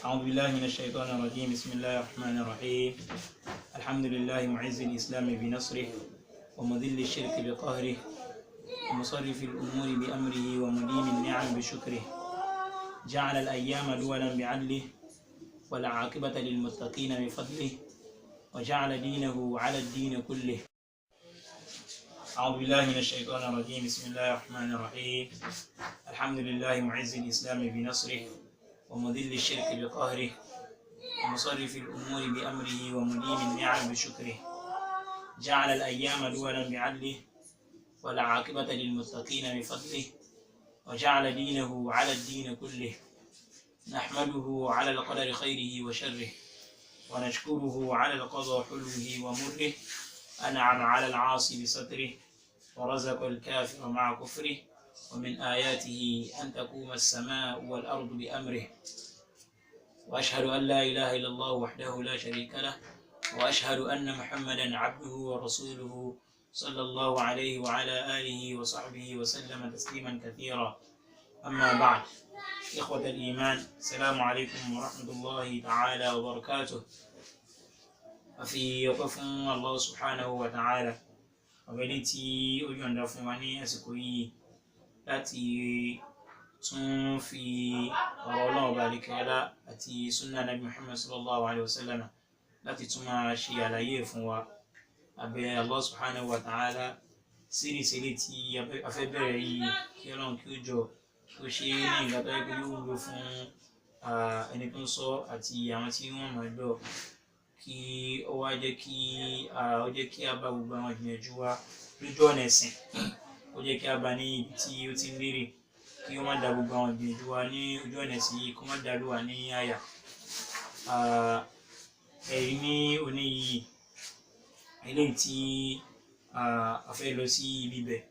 أعوذ بالله من الشيطان الرجيم. بسم الله الرحمن الرحيم. الحمد لله معز الإسلام بنصره ومذل الشرك بقهره ومصرف الأمور بأمره ومديم النعم بشكره. جعل الأيام دولا بعدله والعاقبة للمتقين بفضله وجعل دينه على الدين كله. أعوذ بالله من الشيطان الرجيم. بسم الله الرحمن الرحيم. الحمد لله معز الإسلام بنصره ومذل الشرك بقهره ومصرف الأمور بأمره ومديم النعم بشكره. جعل الأيام دولا بعدله والعاقبة للمتقين بفضله وجعل دينه على الدين كله. نحمده على القدر خيره وشره ونشكره على القضاء حلوه ومره. أنعم على العاصي بستره ورزق الكافر مع كفره. ومن آياته أن تقوم السماء والأرض بأمره. وأشهد أن لا إله إلا الله وحده لا شريك له وأشهد أن محمدا عبده ورسوله صلى الله عليه وعلى آله وصحبه وسلم تسليما كثيرا. أما بعد، إخوة الإيمان، السلام عليكم ورحمة الله تعالى وبركاته. وفي وقف الله سبحانه وتعالى وبلتي أجوان دفواني أسكوي láti tún fi ọ̀rọ̀ Ọlọ́run bá lékèọlá àti sunna nabi Muhammad sallallahu alayhi wa sallam láti tún máa ṣe àlàyé fún wa. Abẹ́ Allah subhanahu wa ta'ala sírísílẹ̀ tí a fẹ́ bẹ̀rẹ̀ yìí kí Ọlọ́run kí ó jọ kó ṣe ní ìgbà tó yẹ pé yóò wúlò fún ẹni tó ń sọ àti àwọn tí wọ́n máa gbọ́, kí ó wá jẹ́ kí a bá gbogbo àwọn ìgbìyànjú wa lójú ọ̀nà ẹ̀sìn, ó jẹ́ kí a bá ní ibi tí ó ti ń lérè, kí ó má dá gbogbo àwọn ìgbìyànjú wa ní ojú ọ̀nà sí kó má dá lù wá ní àyà. Ẹ̀rí ní òní yìí eléyìí tí a fẹ́ lọ sí ibi bẹ̀,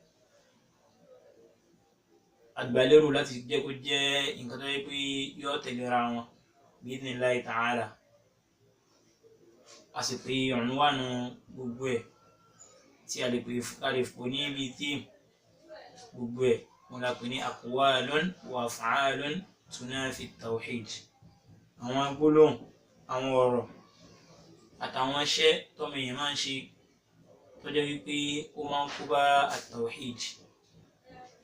àgbàlérò láti jẹ́ kó jẹ́ nǹkan tó yẹ pé yóò tẹ̀léra wọn bi'idhnillahi ta'ala. A sì pé unwanu gbogbo ẹ̀ tí a lè pò ní ibi tíìmù gbogbo ẹ̀ wọn la pè ní aqwalun wa af'alun tunafi tawhid. Àwọn gbólóhùn, àwọn ọ̀rọ̀ àtàwọn iṣẹ́ tọ́mọ èèyàn máa ń ṣe tó jẹ́ wípé ó máa ń kó bá at-tawhid.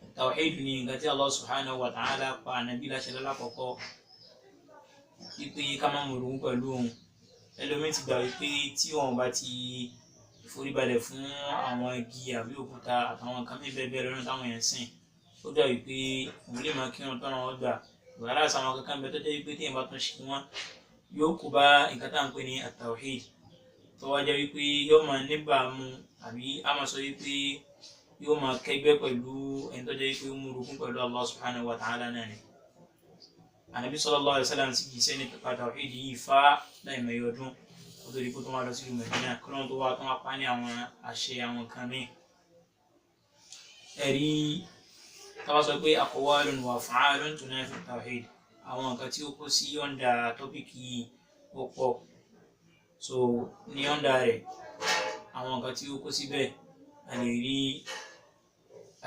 At-tawhid ni nǹkan tí Allah subhanahu wa ta'ala pa ànábì láṣẹ lálákọ̀ọ́kọ́ wípé ká má mọ̀rún pẹ̀lú òun. Ẹlòmíì ti gbà wípé tí wọn bá ti foríbalẹ̀ fún àwọn igi àbí òkúta àtàwọn nǹkan bẹ́ẹ̀ lọ́nà táwọn èèyàn sìn, ó dà wípé òun lè máa kírun tọ́nà wọn gbà. Wàhálà àtàwọn kankan bẹ tó jẹ́ wípé tí èèyàn bá tún ṣe wọn yóò kó bá nǹkan tá à ń pè ní at-tawhid, tó wá jẹ́ wípé yóò máa níbàámu àbí a máa sọ wípé yóò máa kẹgbẹ́ pẹ̀lú ẹni tó jẹ́ wípé ó mú orogún pẹ̀lú Allah subhanahu wa ta'ala náà ni. Ànábì sallallahu alaihi wasallam sì kì í sẹ́ni tó pa tawhid yìí fá láìmọye ọdún nítorí kó tó wá lọ sí ìlú Mẹdínà kí wọ́n tó wá tó wá pa ní àwọn àṣẹ àwọn nǹkan míì. Ẹ̀rí táwa sọ pé aqwalun wa af'alun tunafi tawhid, àwọn nǹkan tí ó kó sí ọ̀ndà tọ́pìkì ó pọ̀. So ní ọ̀ndà rẹ̀ àwọn nǹkan tí ó kó síbẹ̀ a lè rí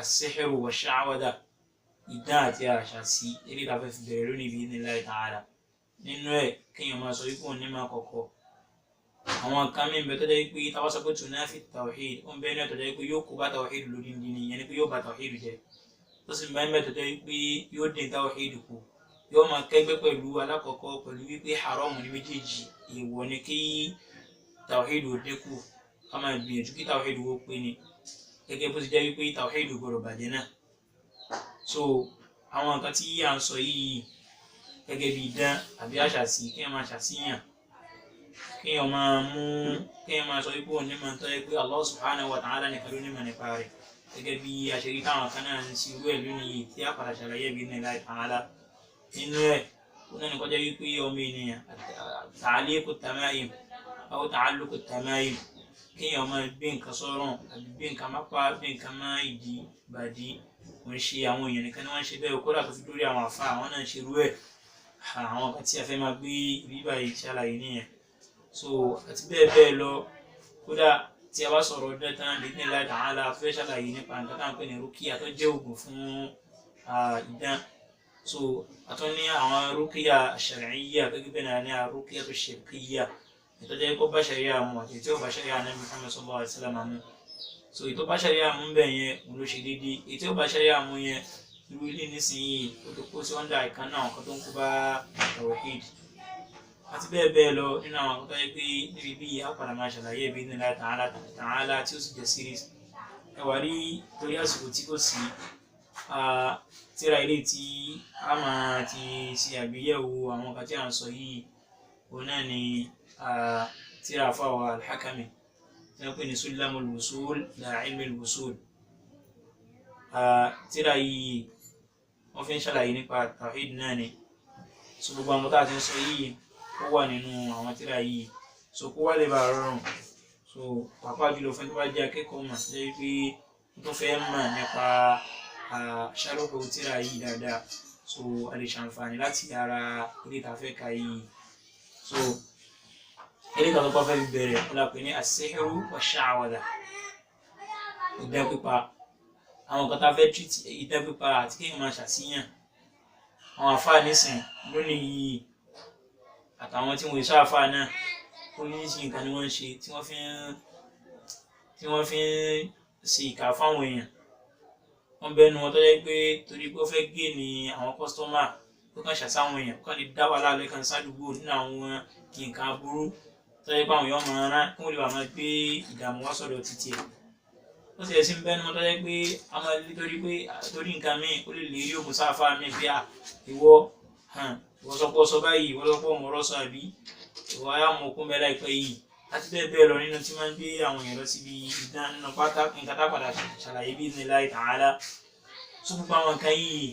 as-sihru wa sha'wada, idán àti àṣàsí, eré tá a fẹ́ fi bẹ̀rẹ̀ lónìí bi'idhnillahi ta'ala. Nínú ẹ̀ kéèyàn máa sọ wípé òun ní máa kọ̀kọ̀ àwọn nǹkan mí bẹ tó jẹ́ pé táwa sọ pé tunafi tawhid, ó ń bẹ ní ẹ̀ tó jẹ́ pé yóò kó bá tawhid lódindi ni, ìyẹn ni pé yóò bá tawhid jẹ́. Tó sì ń bẹ ní ẹ̀ tó jẹ́ pé yóò dín tawhid kù, yóò máa kẹ́gbẹ́ pẹ̀lú alákọ̀ọ́kọ́ pẹ̀lú wípé haram ní méjèèjì, èèwọ̀ ni kí tawhid ò dínkù, ká máa gbìyànjú kí tawhid ó pé ni, gẹ́gẹ́ bó ti jẹ́ wípé tawhid ò gbọdọ̀ bàjẹ́ náà. So àwọn nǹkan tí à ń sọ yìí gẹ́gẹ́ bí idán àbí àṣàsí, kéèyàn máa ṣàṣìyàn, kéèyàn máa sọ wípé òun ní máa ń tọ́ pé Allah subhanahu wa ta'ala nìkan ló ní mọ̀ nípa rẹ̀, gẹ́gẹ́ bí àṣírí táwọn kan náà ń ṣe irú ẹ̀ lónìí tí a padà ṣàlàyé bi'idhnillahi ta'ala. Nínú ẹ̀ ó náà ní kọjá wípé ọmọ ènìyàn ta'liqu at-tama'im aw ta'alluqu at-tama'im, kéèyàn máa gbé nǹkan sọ́rùn àbí gbé nǹkan mápá, gbé nǹkan má ìdí bàdí. Wọ́n ṣe àwọn èèyàn nìkan ni wọ́n ń ṣe bẹ́ẹ̀, kódà tó fi dórí àwọn àfáà àwọn náà ń ṣe irú ẹ̀. Àwọn kan tí a fẹ́ máa gbé ibi báyìí ṣàlàyé nìyẹn. So àti bẹ́ẹ̀ bẹ́ẹ̀ lọ, kódà tí a bá sọ̀rọ̀ ọdún tán bi'idhnillahi ta'ala fẹ́ ṣàlàyé nípa nǹkan tá à ń pè ní rúkìá tó jẹ́ oògùn fún idán. so atoni àwọn ruqya shar'iyya gẹ́gẹ́ bẹ́ẹ̀ náà ní ruqya shirkiyya tó jẹ́ kó bá sharia mu àti tí ó bá sharia Nabi Muhammad sallallahu alaihi wasallam mu so ètò bá sharia mu bẹ́ẹ̀ yẹn ló ṣe déédéé ètò bá sharia mu yẹn irú ilé nísìnyí ó tó kó sí under ìkan náà nǹkan tó ń kó bá tawhid àti bẹ́ẹ̀ bẹ́ẹ̀ lọ nínú àwọn nǹkan tó yẹ pé níbi bí a padà máa ṣàlàyé bí ní láì ta'ala tí ó sì jẹ́ series ẹwà rí torí àsìkò tí kò sí tíra ilé tí a máa ti ṣe àgbéyẹ̀wò àwọn nǹkan tí a ń sọ yìí òun náà ni tíra fáwọn al-Hakami tí wọ́n pè ní Sulamul Wusul ila Ilmil Wusul tíra yìí wọ́n fi ń ṣàlàyé nípa tawhid náà ni so gbogbo àwọn tá a ti ń sọ yìí ó wà nínú àwọn tíra yìí so kó wá lè bá rọrùn so pàápàá jùlọ fún tó bá jẹ́ akẹ́kọ̀ọ́ mà jẹ́ pé tó fẹ́ mọ̀ nípa ṣàlùkò tíra yìí dáadáa so a lè ṣàǹfààní láti ara ilé ìtafẹ́ ka yìí so ilé ìtafẹ́ kọ́ fẹ́ bẹ̀rẹ̀ ó lápẹ́ ní as-sihru wash-sha'wadha idán pípa àwọn kan tá a fẹ́ treat idán pípa àti kéèyàn máa ṣàṣìyàn àwọn àfáà nísìn lónìí yìí àtàwọn tí wọ́n ìṣọ́ àfáà náà ó ní sí nǹkan ni wọ́n ń ṣe tí wọ́n fi ń ṣe ìkà fáwọn èèyàn wọ́n bẹ́nu wọn tó jẹ́ pé torí pé ó fẹ́ gé ní àwọn kọ́sítọ́mà tó kàn ṣàṣàwọn èèyàn kàn lè dá wàhálà lẹ́kàn sádùúgbò nínú àwọn nǹkan aburú tó jẹ́ pé àwọn èèyàn máa rán kí wọ́n lè wà máa gbé ìdààmú wá sọ́dọ̀ títì ẹ̀ ó sì yẹ sí bẹ́nu wọn tó jẹ́ pé a máa lè torí nǹkan míì ó lè rí ògùn sáfà míì pé ìwọ sọpọ̀ sọ báyìí ìwọ sọpọ̀ mọ̀rọ̀ sọ àbí ìwọ ayá mọ̀ okú mẹ́lá ìpẹ́ yìí àti bẹ́ẹ̀ bẹ́ẹ̀ lọ nínú tí máa ń gbé àwọn èèyàn lọ síbi ìdán nínú pátá nǹkan tá padà ṣàlàyé bí idhnillahi ta'ala tó gbogbo àwọn nǹkan yìí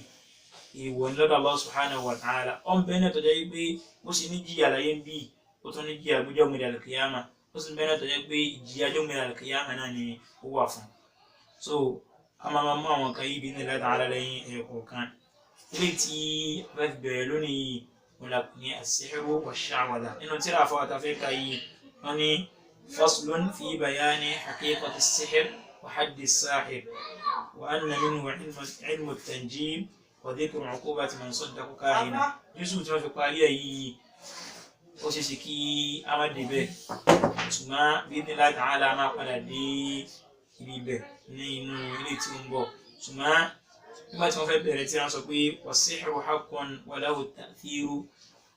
èèwọ̀ ní lọ́dọ̀ Allah subhanahu wa ta'ala ó ń bẹ́ẹ̀ náà tó jẹ́ pé ó sì ní jìyà láyé ń bí ó tún ní jìyà gbọ́jọ́ gbé al-qiyama ó sì ń bẹ́ẹ̀ náà tó jẹ́ pé ìjìyà jọ́ gbé al-qiyama náà ni ó wà fún so a máa mú àwọn nǹkan yìí bí idhnillahi ta'ala lẹ́yìn ẹ̀kọ̀ọ̀kan ilé tí wọ́n fi bẹ̀rẹ̀ lónìí wọn là ní as-sihru wash-sha'wadha nínú tíra àfọwọ́ àtàfẹ́ ka yìí wọ́n ní faslun fi bayani haqiqati as-sihr wa haddi as-sahir wa anna minhu ilmu at-tanjim wa dhikru 'uqubati man saddaqa kahina yusuf tí wọ́n fi parí ẹ̀ yìí ó ṣe ṣe kí a má débẹ̀ ṣùgbọ́n bi-idhnillahi ta'ala máa padà dé ibi ibẹ̀ ní inú ilé tí ó ń bọ̀ ṣùgbọ́n nígbà tí wọ́n fẹ́ bẹ̀rẹ̀ tí wọ́n sọ pé was-sihru haqqun wa lahu at-ta'thiru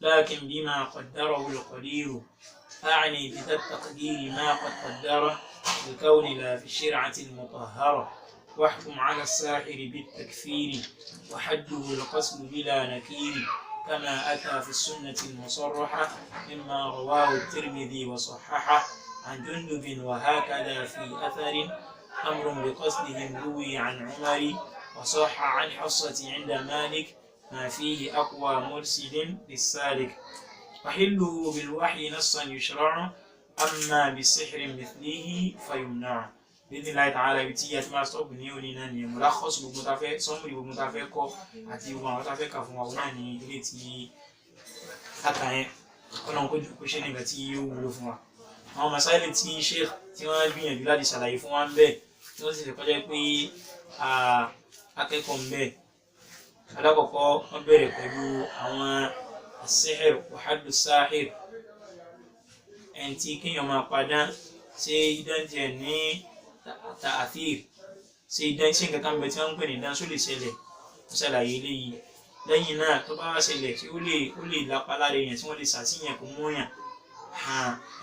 lakin bima qaddarahu al-qadiru أعني بذا التقدير ما قد قدره بكون لا في الشرعة المطهرة واحكم على الساحر بالتكفير وحده القتل بلا نكير كما أتى في السنة المصرحة مما رواه الترمذي وصححه عن جندب وهكذا في أثر أمر بقتلهم روي عن عمر وصح عن حصة عند مالك ما فيه أقوى مرسل للسالك وحله بالوحي نصا يشرع أما بسحر مثله فيمنع بإذن الله تعالى بتيجي ما استوب نيوني ناني ملخص بمتافق صمري بمتافق àti بمتافق كفوا ناني التي حتى كنا نقول كل شيء نبتي يوم فوا àwọn masáìlì tí sheikh tí wọ́n gbìyànjú láti ṣàlàyé fún wa ń bẹ̀ tí wọ́n sì fi kọjá pé akẹ́kọ̀ọ́ ń bẹ̀ alákọ̀ọ́kọ́ wọ́n bẹ̀rẹ̀ pẹ̀lú àwọn as-sihr wa haddu as-sahir ẹni tí kéèyàn máa padà ṣe idán tiẹ̀ ní ta'athir ṣe idán ṣe nǹkan kan bẹ̀ tí wọ́n ń pè ní idán só lè ṣẹlẹ̀ ó ṣàlàyé eléyìí lẹ́yìn náà tó bá wá ṣẹlẹ̀ tí ó lè lápá lára èèyàn tí wọ́n lè ṣàṣìyàn kó mú yàn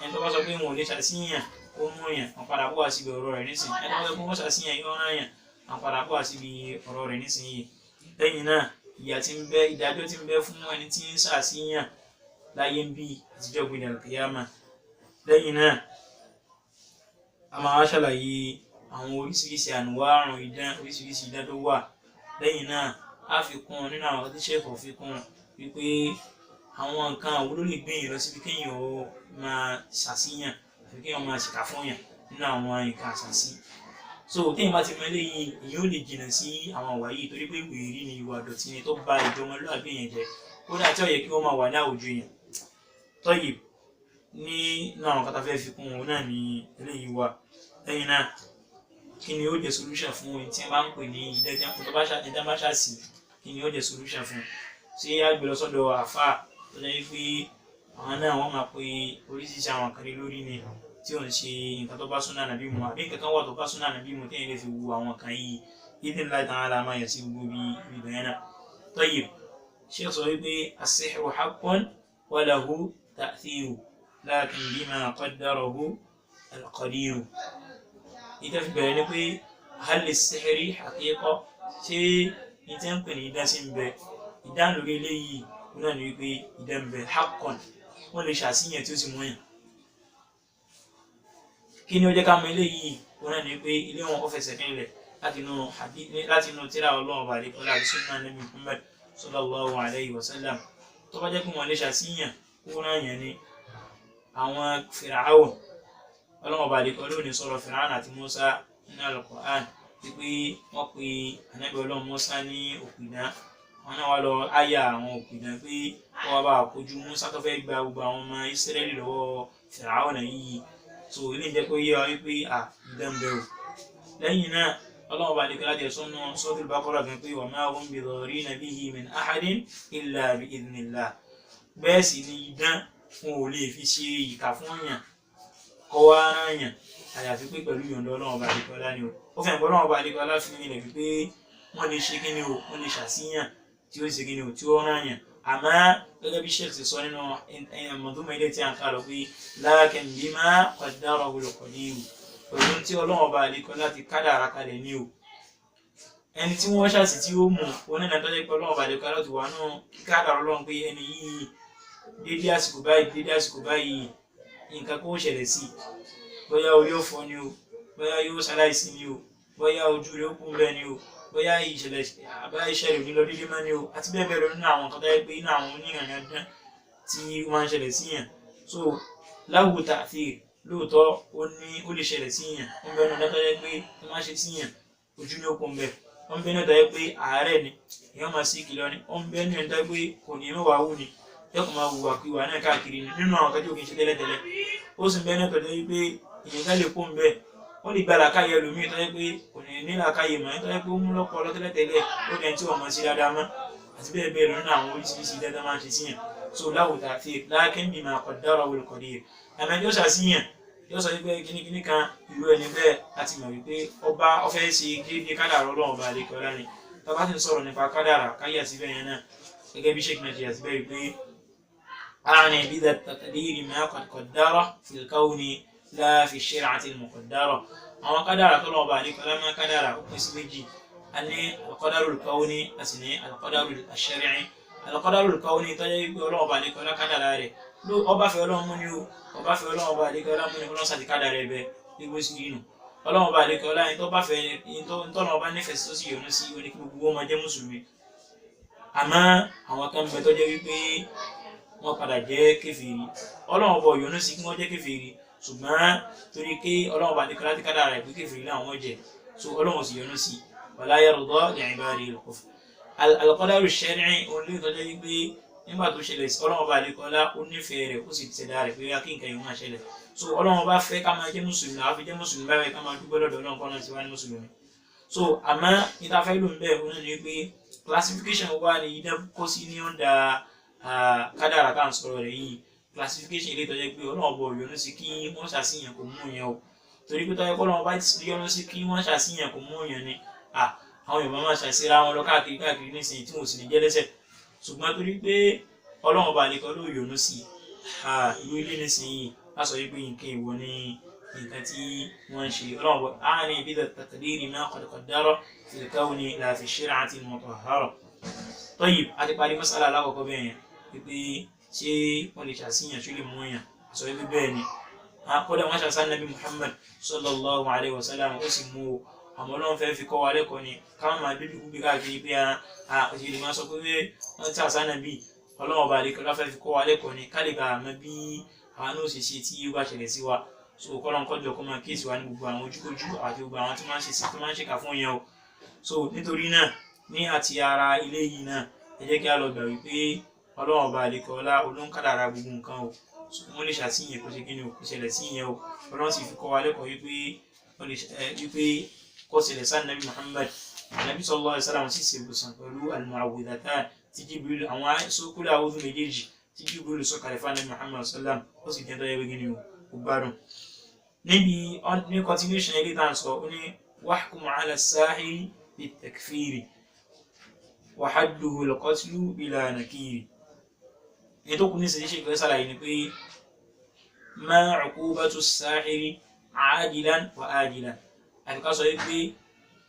ẹni tó bá sọ pé wọn ò lè ṣàṣìyàn kó mú yàn wọn padà bọ̀ wá síbi ọ̀rọ̀ rẹ̀ nísìnyí ẹni tó bá sọ pé wọ́n ṣàṣìyàn yóò rán yàn wọn padà bọ̀ wá síbi ọ̀rọ̀ rẹ̀ nísìnyí lẹ́yìn náà ìyà tí ń bẹ ìdájọ́ tí ń bẹ fún ẹni tí ń ṣàṣìyàn láyé ń bí àtijọ́ gbìyànjú al-qiyama lẹ́yìn náà a máa ṣàlàyé àwọn oríṣiríṣi ànúwárùn idán oríṣiríṣi idán tó wà lẹ́yìn náà a fi kún nínú àwọn tí ṣẹ́ẹ̀kọ̀ fi kún wípé àwọn nǹkan àwọn ló lè gbìyànjú lọ síbi kéèyàn ó máa ṣàṣìyàn àti kéèyàn máa ṣìkà fún yàn nínú àwọn nǹkan àṣàṣì so téèyàn bá ti mọ eléyìí ìyẹn ó lè jìnnà sí àwọn ìwà yìí torí pé wèrè ni ìwà ìdọ̀tí ni tó bà ìjọmọlúwàbí yẹn jẹ́ kódà tí ó yẹ kí wọ́n máa wà ní àwùjọ yẹn tọ́yì ní àwọn kan tá fẹ́ fi kún òun náà ní eléyìí wà lẹ́yìn náà kí ni ó jẹ́ solution fún ohun tí wọ́n bá ń pè ní ìdán bá ṣàṣì kí kí ni ó jẹ́ solution fún ṣé á gbé lọ sọ́dọ̀ àfáà tó jẹ́ pé àwọn náà wọ́n máa pe oríṣiríṣi àwọn kan lórí ni tí ò ń ṣe nǹkan tó bá súnà nàbí mu àbí nǹkan kan wà tó bá súnà nàbí mu téèyàn lè fi wu àwọn kan yìí ìdí ńlá ìtàn ara máa yàn sí gbogbo ibi bẹ̀rẹ̀ náà. Tayyib, Sheikh sọ wípé as-sihru haqqun wa lahu ta'thiru lakin bima qaddarahu al-qadiru. ìtẹ́ fi bẹ̀rẹ̀ ni pé hal lis-sihri haqiqa, ṣé ìtẹ́ ń pè ní idán sí ń bẹ? Idán lórí eléyìí wọn náà ní wípé idán ń bẹ haqqun, wọ́n lè ṣàṣìyàn tí ó sì mọ́yàn. kí ni ó jẹ́ ká mọ eléyìí wọn náà ní wípé ilé wọn kò fẹsẹ̀ nílẹ̀ láti inú tírà Ọlọ́run ọba àdékọ́ láti sunnah Nabi Muhammad sallallahu alayhi wa sallam. tó bá jẹ́ pé wọ́n lè ṣàṣìyàn kó náà yẹn ni àwọn Fir'aun. Ọlọ́run ọba àdékọ́ ló ní sọ̀rọ̀ Fir'aun àti Musa nínú Al-Qur'an wípé wọ́n pe ànábì Ọlọ́run Musa ní òpìdán. wọn náà wá lọ áyà àwọn òpìdán pé wọ́n wá bá kojú Musa tó fẹ́ gba gbogbo àwọn ọmọ Ísírẹ́lì lọ́wọ́ Fir'aun yìí. so ilé ìjẹ́ pé yé wa wípé idán ń bẹ o. lẹ́yìn náà Ọlọ́run ọba àdékọ́ láti ẹ̀sọ́ náà Suratul Baqarah gan pé wa ma hum bidharrina bihi min ahadin illa bi idhnillah. bẹ́ẹ̀ sì ni idán fún ò lè fi ṣe ìkà fún yàn kọ́ wá yàn àyàfi pé pẹ̀lú ìyọ̀ǹda Ọlọ́run ọba àdékọ́ ọlá ni o. ó fẹ́ Ọlọ́run ọba àdékọ́ ọlá fi nílẹ̀ wípé wọ́n lè ṣe kí ni o, wọ́n lè ṣàṣìyàn tí ó ṣe kí ni o, tí ó rán yàn. àmọ́ gẹ́gẹ́ bí Sheikh ti sọ nínú mọ̀dúnmọ̀ ilé tí a ń kà lọ pé lakin bima qaddarahu al-qadiru, pẹ̀lú tí Ọlọ́run ọba àdékọ́ láti kádàrá kalẹ̀ ní o. ẹni tí wọ́n ṣàṣì tí ó mú onínà tó jẹ́ pé Ọlọ́run ọba àdékọ́ láti wà náà kádàrá Ọlọ́run pé ẹni yìí dédé àsìkò báyìí nǹkan kó ṣẹlẹ̀ sí, bóyá orí ó fọ́ ni o, bóyá yóò ṣaláìsí ni o, bóyá ojú rẹ̀ ó kún bẹ́ẹ̀ ni o, bóyá iṣẹ́ rẹ̀ ò ní lọ dédé mọ́ ni o, àti bẹ́ẹ̀ bẹ́ẹ̀ lọ nínú àwọn nǹkan tó yẹ pé inú àwọn onírànyàn dán tí ó máa ń ṣẹlẹ̀ sí yàn. so lahu ta'thir, lóòótọ́ ó lè ṣẹlẹ̀ sí yàn. ó ń bẹ́ẹ̀ náà tó yẹ pé tó máa ṣe sí yàn ojú ní ó kún bẹ́ẹ̀. ó ń bẹ́ẹ̀ náà tó yẹ pé àárẹ̀ ni èèyàn máa sí kìlọ̀ ni. ó ń bẹ́ẹ̀ náà tó yẹ pé kò ní mẹ́wàá wù ni yọkùn máa wùwà kí wà náà káàkiri nínú àwọn kan tí ó kì í ṣe tẹ́lẹ̀tẹ́lẹ̀. ó sì ń bẹ́ẹ̀ náà tó yẹ pé èèyàn ká lè kún bẹ́ẹ̀. ó lè gba làákàyè ẹlòmíì tó yẹ pé kò ní làákàyè mọ́ tó yẹ pé ó mú lọ́pọ̀ lọ́tẹ́lẹ̀tẹ́lẹ̀ ó dẹ̀ tí wọ́n mọ̀ sí dáadáa mọ́ àti bẹ́ẹ̀ bẹ́ẹ̀ lọ nínú àwọn oríṣiríṣi dáadáa máa ń ṣe síyàn. so lahu ta'thir lakin bima qaddarahu al-qadir. àmọ́ yóò ṣàṣìyàn yóò sọ wípé kíníkíní kan ìlú ẹni bẹ́ẹ̀ láti mọ̀ wípé ọba ọfẹ́ ṣe déédéé kádàrá Ọlọ́run ọba àlekè ọlá ni. tá a bá ti ń sọ̀rọ̀ nípa kádàrá káyà síbẹ̀ yẹn náà gẹ́gẹ́ bí Sheikh náà ṣe yà síbẹ̀ wípé أعني بذا التقدير ما قد قدره في الكون لا في الشرعة المقدرة. أما قدر طلع بالك لما قدر اسمجي أني القدر الكوني أسني القدر الشرعي. القدر الكوني طيب طلع بالك ولا قدر عليه لو أبا في الله منيو أبا في الله بالك ولا منيو ولا صدق قدر به يبوسينه Ọlọ́run ọba àlekè ọlá yẹn tó bá fẹ́ ìtọ́nà ọba nífẹ̀ẹ́ sí tó sì yọ́nú sí oní kí gbogbo wọn máa jẹ́ mùsùlùmí. àmọ́ àwọn kan bẹ tó jẹ́ wípé wọ́n padà jẹ́ kèfèrí. Ọlọ́run ọba ò yọ́nú sí kí wọ́n jẹ́ kèfèrí, ṣùgbọ́n torí pé Ọlọ́run ọba àlekè ọlá ti kádàrá rẹ̀ pé kèfèrí làwọn jẹ́, so Ọlọ́run ò sì yọ́nú sí. wala yarda li ibadihi al-kufr. al-qadaru ash-shar'i òun lè tọ́jú wípé nígbà tó ṣẹlẹ̀ sí Ọlọ́run ọba àlekè ọlá ó nífẹ̀ẹ́ rẹ̀ ó sì ṣẹ̀dá rẹ̀ pé kí nǹkan yìí máa ṣẹlẹ̀. so Ọlọ́run ọba fẹ́ ká máa jẹ́ mùsùlùmí, àwọn fi jẹ́ mùsùlùmí báyìí ká máa dúpẹ́ lọ́dọ̀ Ọlọ́run kọ́ náà ti wá ní mùsùlùmí. so àmọ́ níta fẹ́ lò ń bẹ̀ òun ni pé classification wà ní idán kó sí ní ọ̀dà kádàrá tá à ń sọ̀rọ̀ rẹ̀ yìí. classification ilé ìtọ́jú pé Ọlọ́run ọba ò yọ́nú sí kí wọ́n ṣàṣìyàn kò mú yẹn o, torí pé tọ́jú pé Ọlọ́run ọba yọ́nú sí kí wọ́n ṣàṣìyàn kò mú yẹn ni àwọn Yorùbá máa ṣàṣìra wọn lọ káàkiri nísìnyí tí wọn ò sì ní jẹ́ lẹ́sẹ̀. ṣùgbọ́n torí pé Ọlọ́run ọba àlekọ́ ló yọ́nú sí ìlú ilé nísìnyí á sọ wípé nǹkan ìwọ ni nǹkan tí wọ́n ń ṣe. Ọlọ́run ọba àní bidha at-taqdiri ma qad qaddara fil kawni la fi shir'ati al-mutahhara. Tayyib, àti parí mas'ala alákọ̀ọ́kọ́ bẹ́ẹ̀ yẹn wípé ṣé wọ́n lè ṣàṣìyàn ṣó lè mú yàn, sọ wípé bẹ́ẹ̀ ni. kódà wọ́n ṣàṣà Nabi Muhammad sallallahu alayhi wa sallam ó sì mú o, àmọ́ Ọlọ́run fẹ́ fi kọ́ wa lẹ́kọ̀ọ́ ni káwọn máa bíbí kú bí káàkiri pé òṣèlú máa sọ pé wọ́n ti ṣàṣà Nabi. Ọlọ́run ọba àlekọ́ ló fẹ́ fi kọ́ wa lẹ́kọ̀ọ́ ni ká lè bá àmọ́ bí àwọn náà ṣe ṣe tí yóò bá ṣẹlẹ̀ sí wa. so kọ́lọ́n kọ́jọ kó máa kíyèsí wa ní gbogbo àwọn ojúkójú àti gbogbo àwọn tí máa ń ṣe sí tó máa ń ṣèkà fún yẹn o. so nítorí náà ní àti ara ilé yìí náà ẹ jẹ́ kí a lọ gbà wípé Ọlọ́run ọba àlekọ́ ọlá olóńkàdàrà gbogbo nǹkan o. wọ́n lè ṣàṣìyàn kó ṣe kí ni o kò ṣẹlẹ̀ sí yẹn o. Ọlọ́run sì fi kọ́ wa lẹ́kọ̀ọ́ wípé kó ṣẹlẹ̀ sáà Nabi Muhammad Ànábì sallallahu alaihi wasallam sì ṣe ìwòsàn pẹ̀lú al-mu'awwidhatan tí Jibril àwọn sókúlẹ̀ àwòdù méjèèjì tí Jibril sọ̀kalẹ̀ fún Ànábì Muhammad sallam ó sì jẹ́ tó yẹ wígí ni ó gbádùn. Níbi ní continuation ilé tá à ń sọ ó ní wahkum ala as-sahiri bit-takfiri wa hadduhu al-qatlu bila nakiri. Èyí tó kù ní sèṣe ìgbẹ́ sàlàyé ni pé ma uqubatu as-sahiri ajilan wa ajilan, àti ká sọ pé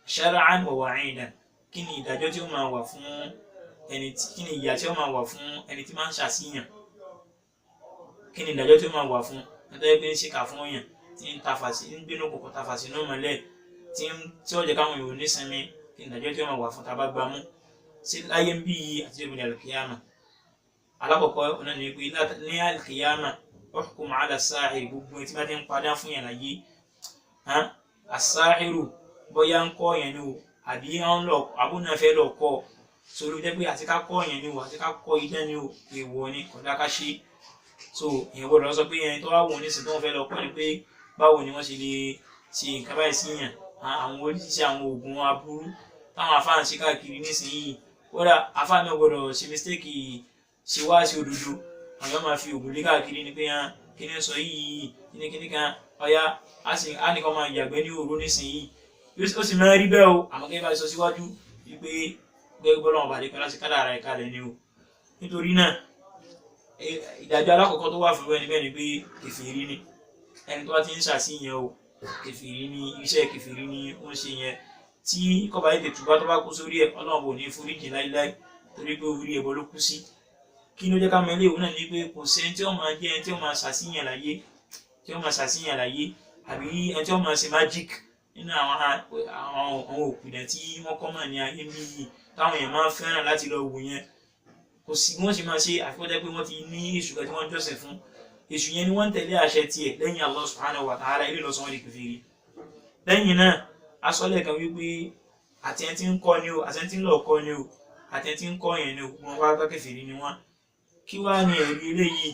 shar'an wa wa'idan, kí ni ìdájọ́ tí ó máa wà fún ẹni tí, kí ni ìyà tí ó máa wà fún ẹni tí máa ń ṣàṣìyàn, kí ni ìdájọ́ tí ó máa wà fún nítorí pé ń ṣèkà fún èèyàn tí ń tafàsí ń gbénú kòkò tafàsí náà mọ́lẹ̀ tí ó jẹ́ káwọn èèyàn nísinmi, kí ni ìdájọ́ tí ó máa wà fún tá bá gbámú sí láyé ń bí yìí àti ìbùdó al-qiyama. Alákọ̀ọ́kọ́ ọ̀nà ni pé ní al-qiyama uhkum ala as-sahiri, gbogbo tí bá ti ń padà fún yàn láyé as-sahiru bóyá ń kọ́ yẹn ni o àbí abúná fẹ́ lọ kọ́ sórí jẹ́ pé àti ká kọ́ yẹn ni o àti ká kọ́ idán ni o èèwọ̀ ni kódà ká ṣe. So èèyàn gbọ́dọ̀ sọ pé ẹni tó wá wò ní sí tó wọ́n fẹ́ lọ kọ́ ni pé báwo ni wọ́n ṣe lè ṣe nǹkan báyìí sí yàn, àwọn oríṣiríṣi àwọn oògùn aburú táwọn afáàn ṣe káàkiri nísìnyí. Kódà afáàn náà gbọ́dọ̀ ṣe mistake ṣe wá sí òdodo, àwọn máa fi oògùn lé káàkiri ni pé kí ni sọ yìí kíní kan ọ̀yá á nìkan máa yàgbẹ́ ní òru nísìnyí. Ó sì máa rí bẹ́ẹ̀ o, àmọ́ gẹ́gẹ́ bá sọ síwájú wípé gẹ́gẹ́ bọ́lá ọba àdékọ́ láti kádàrá ẹ̀ka rẹ̀ ni o. Nítorí náà ìdájọ́ alákọ̀ọ́kọ́ tó wà fún ẹni bẹ́ẹ̀ ni pé kèfèrí ni ẹni tó bá ti ń ṣàṣìyàn o, kèfèrí ni iṣẹ́ kèfèrí ni ó ń ṣe yẹn. Tí kọ́ba yìí tètè tó bá kú sórí ẹ̀ Ọlọ́run kò ní foríjì láíláí torí pé orí ẹbọ ló kú sí. Kí ló jẹ́ ká mọ eléyìí náà ni pé kò sí ẹni tí ó máa jẹ́ ẹni tí ó máa ṣàṣìyàn láyé àbí ẹni tí ó máa ṣe májík nínú àwọn òpìdán tí wọ́n kọ́ mọ̀ ní ayé bí yìí táwọn èèyàn máa ń fẹ́ràn láti lọ wò yẹn. Kò sí bí wọ́n ṣe máa ṣe àfikọ́jẹ́ pé wọ́n ti ní èṣù kan tí wọ́n jọ́sìn fún, èṣù yẹn ni wọ́n ń tẹ̀lé àṣẹ tiẹ̀ lẹ́yìn Allah subhanahu wa ta'ala, ilé lọ́sàn wọn di kèfèrí. Lẹ́yìn náà asọ́lẹ̀ kan wípé àti ẹni tí ń kọ́ ni o àti ẹni tí ń lọ kọ́ ni o àti ẹni tí ń kọ́ yẹn ni o wọ́n wá bá kèfèrí ni wọ́n. Kí wá ní ẹ̀rí eléyìí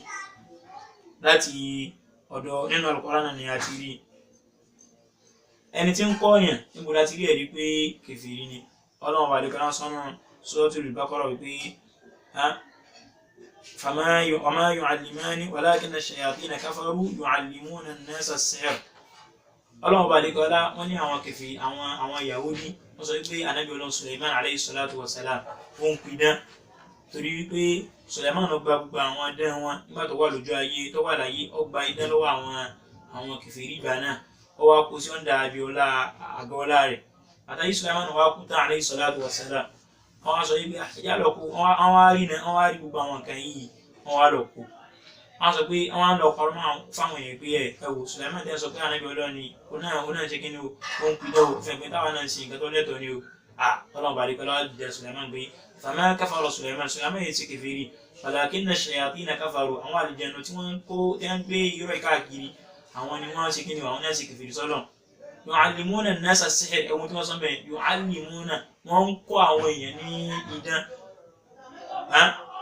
láti ọ̀dọ̀ nínú Al-Qur'an ni a ti rí. Ẹni tí ń kọ́ yẹn níbo láti rí ẹ̀rí pé kèfèrí ni. Ọlọ́run bá dìkan sọ́nà Suratul Baqarah wípé وما يعلمان ولكن الشياطين كفروا يعلمون الناس السحر. Ọlọ́run bá dìkan lá wọ́n ní àwọn kèfèrí àwọn Yahudi wọ́n sọ wípé Ànábì Ọlọ́run Sulaiman alayhi salatu wa salam ó ń pidán torí wípé Sulaiman gba gbogbo àwọn idán wọn nígbà tó wà lójú ayé tó wà láyé, ó gba idán lọ́wọ́ àwọn kèfèrí ìgbà náà, ó wá kó sí ọ̀ndà àbíọ́lá àgọ́ ọlá rẹ̀. Àtàyí Sulaiman wá kú tán alayhi salatu wa salam, wọ́n wá sọ wípé àṣẹjá lọ kó wọ́n wá rí gbogbo àwọn nǹkan yìí wọ́n wá lọ kó. Wọ́n sọ pé wọ́n á lọ parọ́ fáwọn èèyàn pé ẹ wò Sulaiman tẹ́ sọ pé Ànábì Ọlọ́run ni ó náà ṣe kí ni ó ń pidán o fẹ́ pé táwọn náà ṣe nǹkan tó lẹ́tọ̀ọ́ ni o. Ọlọ́run bá rí pẹ́lú àdìjẹ Sulaiman pé fama kafara Sulaiman yìí ṣe kèfèrí walakinna ash-shayatina kafaru, àwọn àlùjànnú tí wọ́n ń gbé irọ́ káàkiri àwọn ni wọ́n ṣe kí ni àwọn náà ṣe kèfèrí sọ́lọ̀. yu'allimuna an-nasa as-sihr, ẹ̀wọ̀n tí wọ́n sọ bẹ́ẹ̀ yu'allimuna wọ́n ń kọ́ àwọn èèyàn ní idán.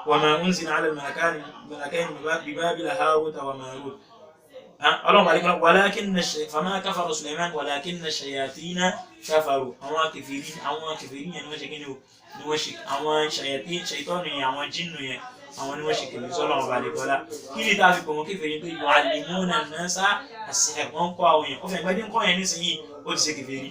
wa ma unzila ala al-malakayni bi-babila Haruta wa Marut. Ọlọ́run bá rí pẹ́lú fama kafara Sulaiman walakinna ash-shayatina kafaru, àwọn kèfèrí yẹn ni wọ́n ṣe kí ni wọ́n ṣe àwọn ṣàìtọ́nù yẹn àwọn jínù yẹn àwọn ni wọ́n ṣe kèfèrí sọ́lọ̀ ọba àdìkọ́lá. Kí ni tá a fi pọ̀ mọ́ kèfèrí pé yu'allimuna an-nasa as-sihr, wọ́n ń kọ́ àwọn èèyàn ọ̀fẹ́ ìgbàdí ń kọ́ yẹn nísìnyí ó ti ṣe kèfèrí.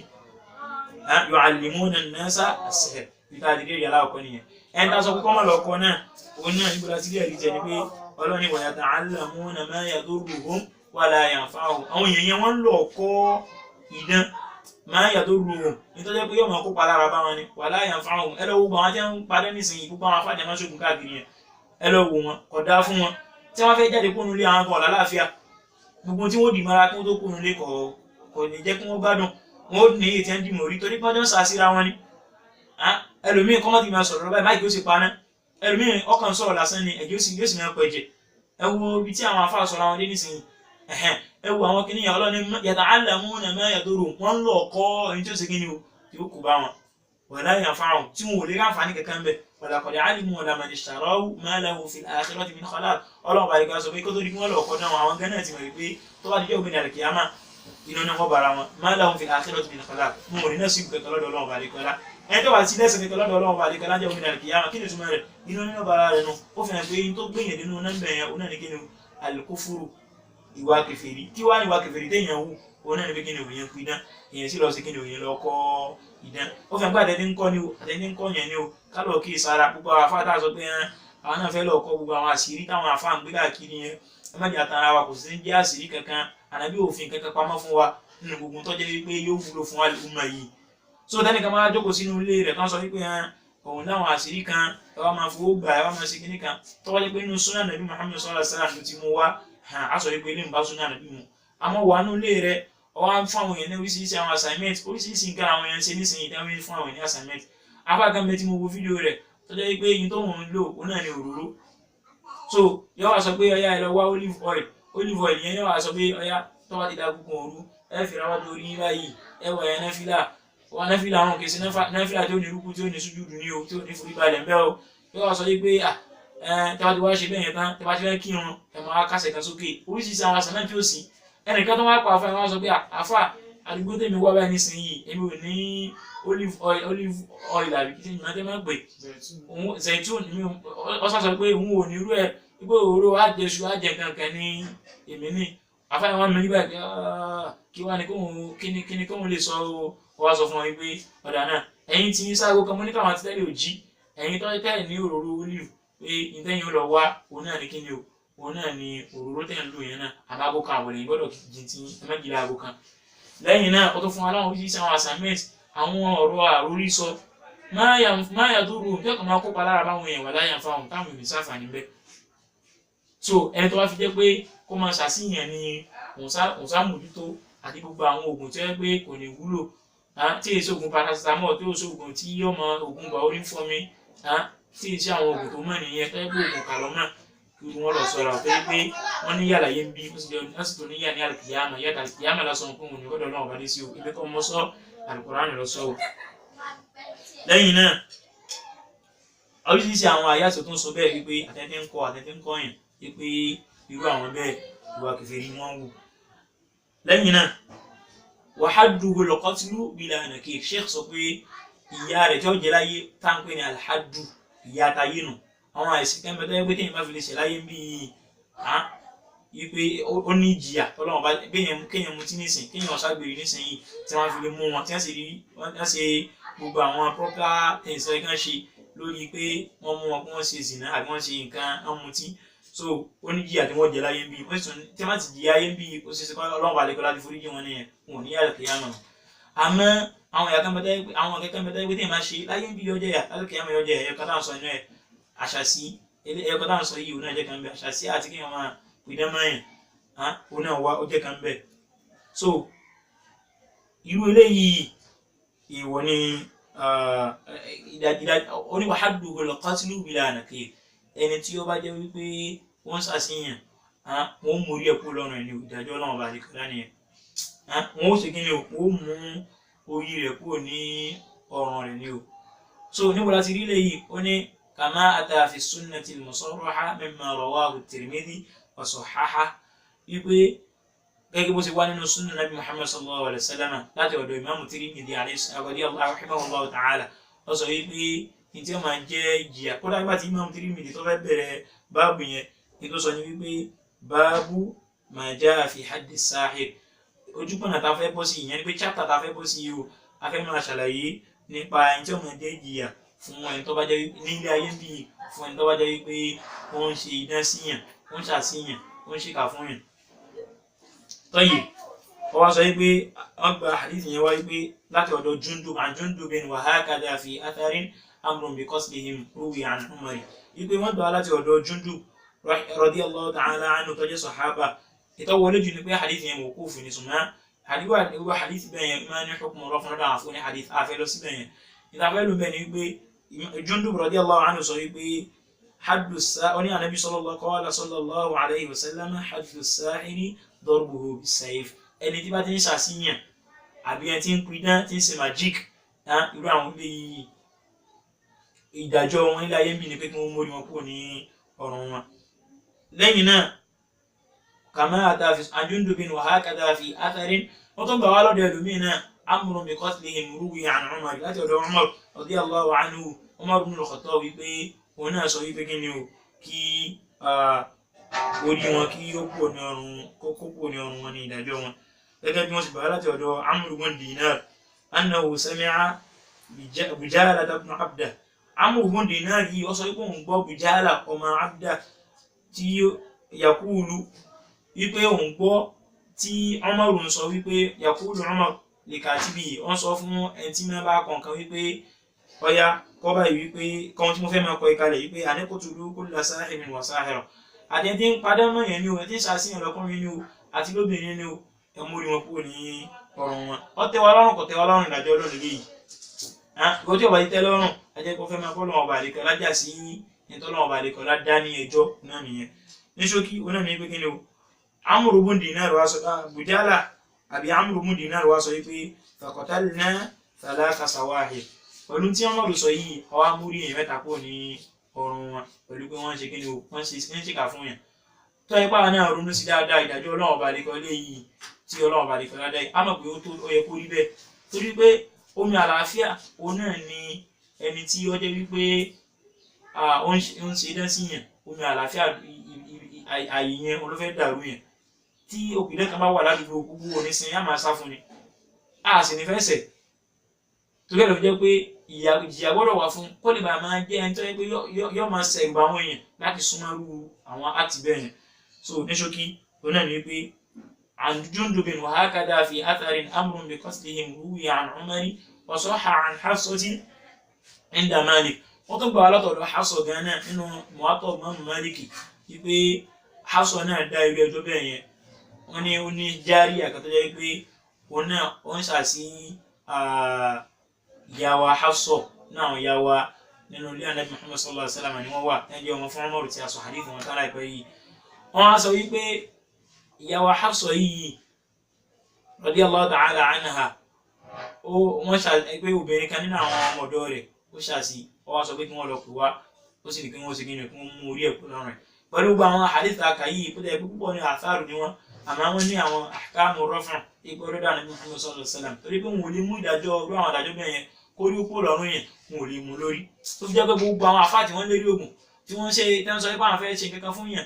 yu'allimuna an-nasa as-sihr bí tá a ti rí aláwọ̀kọ́ nìyẹn. ẹni tá a sọ pé kọ́mọ̀ lọ́kọ́ náà òun náà níbo la ti rí ẹ̀rí jẹ ni pé Ọlọ́run wa yata'allamuna ma yadurruhum wa la yanfa'uhum, àwọn èèyàn yẹn wọ́n ń lọ kọ́ idán máa yàtọ̀ rú wọn nítorí pé yóò máa kópa lára bá wọn ni wà láyà ń fa àwọn ẹ lọ wo àwọn jẹ́ ń padà nísìnyí gbogbo àwọn afáàjà máa ṣògùn káàkiri yẹn ẹ lọ wo wọn kò dáa fún wọn tí wọ́n fẹ́ jáde kúrò nílé àwọn kan lálàáfíà gbogbo tí wọ́n dì mara kí wọ́n tó kúrò nílé kò ní jẹ́ kí wọ́n gbádùn wọn ó ní ètí ẹ̀ ń dì mọ̀ rí torí pé wọ́n jọ ń sàásíra wọn ni. ẹlòmíì kọ́mọ́ ti máa sọ̀rọ̀ báyìí máìkì ó sì paná, ẹlòmíì ọkàn sọ̀rọ̀ lásán ni ẹ̀jẹ̀ yóò sì máa pẹ̀ jẹ. ẹ wo ibi tí àwọn afáà sọ̀rọ̀ àwọn dé nísìnyí ẹ wo àwọn kìnìyàn Ọlọ́ni yata'allamuna ma yadurruhum, wọ́n ń lọ kọ́ ẹni tí ó ṣe kí ni o tí ó kù bá wọn wala yanfa'uhum tí wọn ò lè ráǹfààní kankan bẹ̀ walaqad 'alimu laman ishtarahu ma lahu fil akhirati min khalaq. Ọlọ́run bá rí ká sọ pé kó tó di kí wọ́n lọ kọ́ náà àwọn gánà ti mọ̀ pé tó bá dijọ́ ògbìn àlùkìyámà inú náà wọ́n bára wọn ma lahu fil akhirati min khalaq, wọn ò ní náà sí kankan lọ́dọ̀ Ọlọ́run bá rí kọ́lá ẹni tó wà sí lẹ́sìn kẹkẹ lọ́dọ̀ Ọlọ́run bá lè kẹlá jẹ́ omi nàìjíríà kìyàmà kí ni túmọ̀ rẹ̀ iná nínú bara rẹ̀ nù ó fi hàn pé yín tó gbẹ̀yìn nínú nọ́mbẹ̀ yẹn ó náà ní kí ni al-kufru ìwà kèfèrí kí wá ní ìwà kèfèrí téèyàn wù ó náà ní pé kí ni òyìn kú idán èèyàn sì lọ sí kí ni òyìn lọ kọ́ idán ó fi hàn pé àtẹni ń kọ́ ni o àtẹni ń kọ́ yẹn ni o kálọ̀ kí ìsara gbogbo àwọn afá tá a sọ pé àwọn náà fẹ́ lọ kọ́ gbogbo àwọn àṣírí táwọn afá ń gbé káàkiri yẹn ẹ má jẹ́ àtàrà wa kò sí ní jẹ́ àṣírí kankan ànábì òfin kankan pamọ́ fún wa nínú gbogbo tó jẹ́ wípé yóò wúlò fún wa umma yìí so tẹ́nìkan máa jókòó sínú ilé rẹ̀ kan sọ wípé òun láwọn àṣírí kan ẹ wá máa fowó gbà ẹ wá máa ṣe kíní kan tó wáyé pé inú súnà nàbí Muhammad sallallahu alaihi wasallam ló ti mú wá á sọ wípé ilé ń bá súnà nàbí mu àmọ́ wà nínú ilé rẹ̀ ọwọ́ á fún àwọn èèyàn ní oríṣiríṣi àwọn assignment oríṣiríṣi nǹkan àwọn èèyàn ń ṣe nísìnyí dáwọ́ fún àwọn èèyàn ní assignment afá kan bẹ tí mo wo fídíò rẹ̀ tó jẹ́ wípé yín tó wọ́n ń lò òun náà ní òróró so yọ wá sọ pé ọyá ẹ lọ wá olive oil yẹn yọ wá sọ pé ọyá tó wá ti da gbogbo òru ẹ fi ra wá lórí báyìí ẹ wọ ẹ nẹ́fìlà wọn nẹ́fìlà àwọn kèsì nẹ́fìlà tí ó ní rúkú tí ó ní sùjúdù ní o tí ó ní forí balẹ̀ ń bẹ́ o yóò wá sọ pé tẹ́wá ti wá ṣe bẹ́ẹ̀ yẹn tán tẹ́wá ti fẹ́ kírun ẹ máa kásẹ̀ kan sókè oríṣiríṣi àwọn àṣà náà tí ó sì ẹnìkan tó wá pa àfa ẹ wá sọ pé àfa àdúgbò tèmi wá báyìí nísìnyí èmi ò ní olive oil àbí kí ni tẹ́ máa pè zaitun mi ọ sọ pé òun ò ní irú ẹ ipò òróró àjẹsù àjẹ kankan ní èmi ní àfa ẹ wá mi nígbà kí wá ní kíni kóhun lè sọ wá sọ fún ọ wípé ọ̀dà náà ẹ̀yin tí ń sáàgó kan mọ́ ní káwọn àti tẹ́lẹ̀ òjì ẹ̀yin tó tẹ́lẹ̀ ní òróró olive pé ìtẹ́yìn ó lọ wá òun náà ní kíni o òun náà ní òróró tẹ̀ ń lò yẹn náà àbábó kan àwọ̀lẹ̀ yìí gbọ́dọ̀ jìn tí ẹ̀mẹ́gìlá àgó kan lẹ́yìn náà ó tó fún wa láwọn oríṣiríṣi àwọn assignment àwọn ọ̀rọ̀ àrórí sọ máa yà tó rò kẹ́kọ̀ọ́ máa kópa lára báwọn èèyàn wà láyà fáwọn táwọn èèyàn sáfàní bẹ́ẹ̀ so ẹni tó wá fi jẹ́ pé kó máa ṣàṣìyàn ní òun sàmójútó àti gbogbo àwọn oògùn tó yẹ pé kò ní wúlò tí èsì oògùn paracetamol tí èsì oògùn tí ọmọ oògùn bá orí ń fọ́ mi tí èsì àwọn oògùn tó mọ̀ nìyẹn tó yẹ pé oògùn kàlọ́mà kí wọ́n lọ sọ̀rọ̀ pé wọ́n ní yàrá yẹn bí wọ́n sì tó ní yà ní àlùkìyàmà yàtà àlùkìyàmà lásán fún òun ní ọ̀dọ̀ náà bá dé sí o ibi kan mọ́ sọ Al-Qur'an lọ sọ o. lẹ́yìn náà oríṣiríṣi àwọn àyà tó tún sọ bẹ́ẹ̀ wípé àtẹ́tẹ́ ń kọ́ yẹn wípé irú àwọn bẹ́ẹ̀ ìwà kèfèrí ni wọ́n wù. lẹ́yìn náà wàhádùú al-qatlu bila nakir sheikh sọ pé ìyá rẹ̀ tí ó jẹ́ láyé táǹpé ní alhadu ìyá tayé nù àwọn àìsí kẹ́mbẹ́ tó yẹ pé téèyàn bá fi lè ṣe láyé ń bí i pé ó ní ìjìyà tọ́lọ́wọ́n bá kéèyàn mutí nísìn kéèyàn ṣàgbèrè nísìn yìí tí wọ́n fi lè mú wọn tí wọ́n sì rí wọ́n ṣe gbogbo àwọn proper things ẹ̀ kàn ṣe lórí pé wọ́n mú wọn kí wọ́n ṣe zìnà àbí wọ́n ṣe nǹkan amutí so ó ní ìjìyà tí wọ́n jẹ láyé ń bí i wọ́n sì tún tí wọ́n ti jìyà ayé ń bí i ó ṣe ṣe kọ́ ọlọ́run bá lè kọ́ láti foríjì wọn nìyẹn wọn ò ní yàrá kìyàmà àmọ́ àwọn ìyá kan bẹ́tẹ́ àwọn kẹ́kẹ́ bẹ́tẹ́ pé tí máa ṣe láyé ń bí yọjẹ́ yà lálùkẹ́ yàmà yọjẹ́ ẹ̀yọ kan táwọn sọ inú ẹ̀ àṣàsí ẹ̀yọ kan táwọn sọ yìí òun náà jẹ́ kan bẹ́ẹ̀ àṣàsí àti kí wọ́n máa pìdán mọ́yìn òun náà wá ó jẹ́ kan bẹ́ẹ̀ so irú eléyìí ìwọ ni oníwàhádù al-qatlu bila nakir ẹni tí ó bá jẹ́ wípé wọ́n ṣàṣìyàn wọ́n mú orí ẹ̀kú lọ́rùn ẹni ìdájọ́ ọlọ́run bá lè kọ́lá nìyẹn wọ́n ó ṣe kí ni o wọ́n mú orí rẹ̀ kúrò ní ọrùn rẹ̀ ni o so níbo láti rí léyìí ó ní kama ata fi sunnati al-musarraha mimma rawahu at-Tirmidhi wa sahhaha wípé gẹ́gẹ́ bó ṣe wá nínú sunna nabi Muhammad sallallahu alaihi wasallam láti ọ̀dọ̀ Imam Tirmidhi rahimahullahu ta'ala ó sọ wípé ní tí ó máa jẹ́ ìjìyà kódà nígbà tí Imam Tirmidhi tó fẹ́ bẹ̀rẹ̀ báàbù yẹn ní tó sọ ní wípé báàbù ma jaa fi haddi sahir ojúpọ̀nà ta fẹ́ bọ́ sí ìyẹn ni pé chapter ta fẹ́ bọ́ sí yìí o a fẹ́ máa ṣàlàyé nípa ẹni tí ó máa jẹ́ ìjìyà fún ẹni tó bá jẹ́ nílé ayé ń bí fún ẹni tó bá jẹ́ wípé wọ́n ń ṣe idán síyàn wọ́n ń ṣàṣìyàn wọ́n ń ṣèkà fún yàn. tọ́yì wọ́n wá sọ wípé wọ́n gba hadith yẹn wá wípé láti ọ̀dọ̀ Jundub an Jundubin wa hakadha fi atharin amrun bi qaslihim ruwi an Umar wípé wọ́n gbà láti ọ̀dọ̀ Jundub radiyallahu ta'ala anhu tó jẹ́ sahaba ìtọ́wọlé jù ní pé hadith yẹn mawquf ní ṣùgbọ́n hadith bẹ́ẹ̀ yẹn máa ní hukmu raf'u lọ́dọ̀ àwọn fún ní hadith afẹ́ lọ síbẹ̀ yẹn ìtafẹ́ ló bẹ́ẹ̀ ni wípé Jundub radiyallahu anhu sọ wípé haddu oní ànábì sallallahu alayhi wa sallam haddu sahiri darbuhu bis-sayf ẹni tí bá ti ń ṣàṣìyàn àbí ẹni tí ń pidán tí ń ṣe magic irú àwọn ilé ìdájọ́ wọn nílé ayé ń bí ni pé kí wọ́n mórí wọn kúrò ní ọ̀run wọn. lẹ́yìn náà kama ata fi Jundubin wa hakadha fi atharin wọ́n tó gbà wá lọ́dọ̀ ẹlòmíì náà amrun bi qatlihim ruwiya an Umar láti ọ̀dọ̀ Umar radiyallahu anhu Umar ibn al-Khattab wípé òun náà sọ wípé kí ni o kí orí wọn kí ó kúrò ní ọrùn wọn ní ìdájọ́ wọn gẹ́gẹ́ bí wọ́n sì bá láti ọ̀dọ̀ Amr ibn Dinar annahu sami'a Bujala ibn Abda. Amr ibn Dinar yìí ó sọ wípé òun gbọ́ Bujala ọmọ Abda tí yakulu wípé òun gbọ́ tí Umar ń sọ wípé yakulu Umar li katibi wọ́n sọ fún ẹni tí wọ́n bá kọ̀ọ̀kan wípé ọya kọ́ báyìí wípé kan tí mo fẹ́ máa kọ ìkalẹ̀ wípé anaqtulu kulla sahirin wa sahira àti tí ń padà mọ́ yẹn ni o tí ń ṣàṣìyàn lọ́kùnrin ni o àti lóbìnrin ni o ẹ mórí wọn kúrò ní ọrùn wọn ó tẹ́ wa lọ́rùn kò tẹ́ wa lọ́rùn ìdájọ́ Ọlọ́run lèyí ìwọ tí ọba yìí tẹ́ lọ́rùn ajẹ́ kó fẹ́ máa bọ́ lọ́wọ́ ọba àlekọ́ lájà sí ìtọ́lọ́wọ́ ọba àlekọ́ ládá ní ẹjọ́ náà nìyẹn ní ṣókí ó náà ní pé kí ni o Amr ibn Dinar wá sọ Bujala àbí Amr ibn Dinar wá sọ wípé faqatalna thalatha sawahir pẹ̀lú tí wọ́n mọ̀rù sọ yìí ọwá múrí èèyàn mẹ́ta kúrò ní ọrùn wọn pẹ̀lú pé wọ́n ṣe kí ni o wọ́n ṣe kà fún yàn tó ipá náà ronú sí dáadáa ìdájọ́ Ọlọ́run ọba àlekọ́ léyìí tí Ọlọ́run ọba àlekọ́ ládá yìí á mọ̀ pé ó yẹ kó rí bẹ́ẹ̀ torí pé omi àlàáfíà òun náà ni ẹni tí ó jẹ́ wípé ó ń ṣe dán sí yàn omi àlàáfíà àyè yẹn olófẹ́ dàrú yẹn tí òpìlẹ̀ kan bá wà ládùúgbò gbogbo onísìn yá máa sá fún ni a sì ní fẹ́ sẹ̀ torí ẹ̀ ló fi jẹ́ pé ìjìyà gbọ́dọ̀ wà fún kó lè bá máa jẹ́ ẹni tó yẹ pé yọ́ máa ṣẹ̀rù àwọn èèyàn láti súnmọ́rú àwọn àti bẹ́ẹ̀ yẹn so ní ṣókí òun náà ni wípé عن جندب وهكذا في أثر أمر بقتلهم روي عن عمر وصح عن حفصة عند مالك وطبع على طول حفصة جانا إنه معطب من مالكي يبقى حفصة نا دايو يجو بين وني جارية كتجا يبقى ونا ونساسي ياوا حفصة نعم ياوا nínú ilé Ànábì Muhammad sallallahu alaihi wasallam ni wọ́n wà ẹni ọmọ fún Umaru tí a sọ hadith wọn tán láìpẹ́ yìí wọ́n á sọ wípé ìyàwó Hafsa yìí radiyallahu ta'ala anha wọ́n ṣàpé obìnrin kan nínú àwọn ọmọdọ́ rẹ̀ ó ṣàṣì ó wá sọ pé kí wọ́n lọ pè wá ó sì ní kí wọ́n ṣe kí wọ́n mú orí ẹ̀kọ́ lọ́rùn rẹ̀ pẹ̀lú gbogbo àwọn hadith àkà yìí pé púpọ̀ ní àtharu ni wọ́n àmọ́ wọ́n ní àwọn ahkamu raf'u ipò ọdọ́dọ́ Ànábì Muhammad sallallahu alaihi wasallam torí pé wọn ò lè mú ìdájọ́ ọdún àwọn àdájọ́ bẹ́ẹ̀ yẹn kó rí kó lọ́rùn yẹn wọn ò lè mú lórí tó fi jẹ́ pé gbogbo àwọn àfáà tí wọ́n lérí ogun tí wọ́n ṣe tẹ́ ń sọ pé àwọn fẹ́ ṣe kankan fún yẹn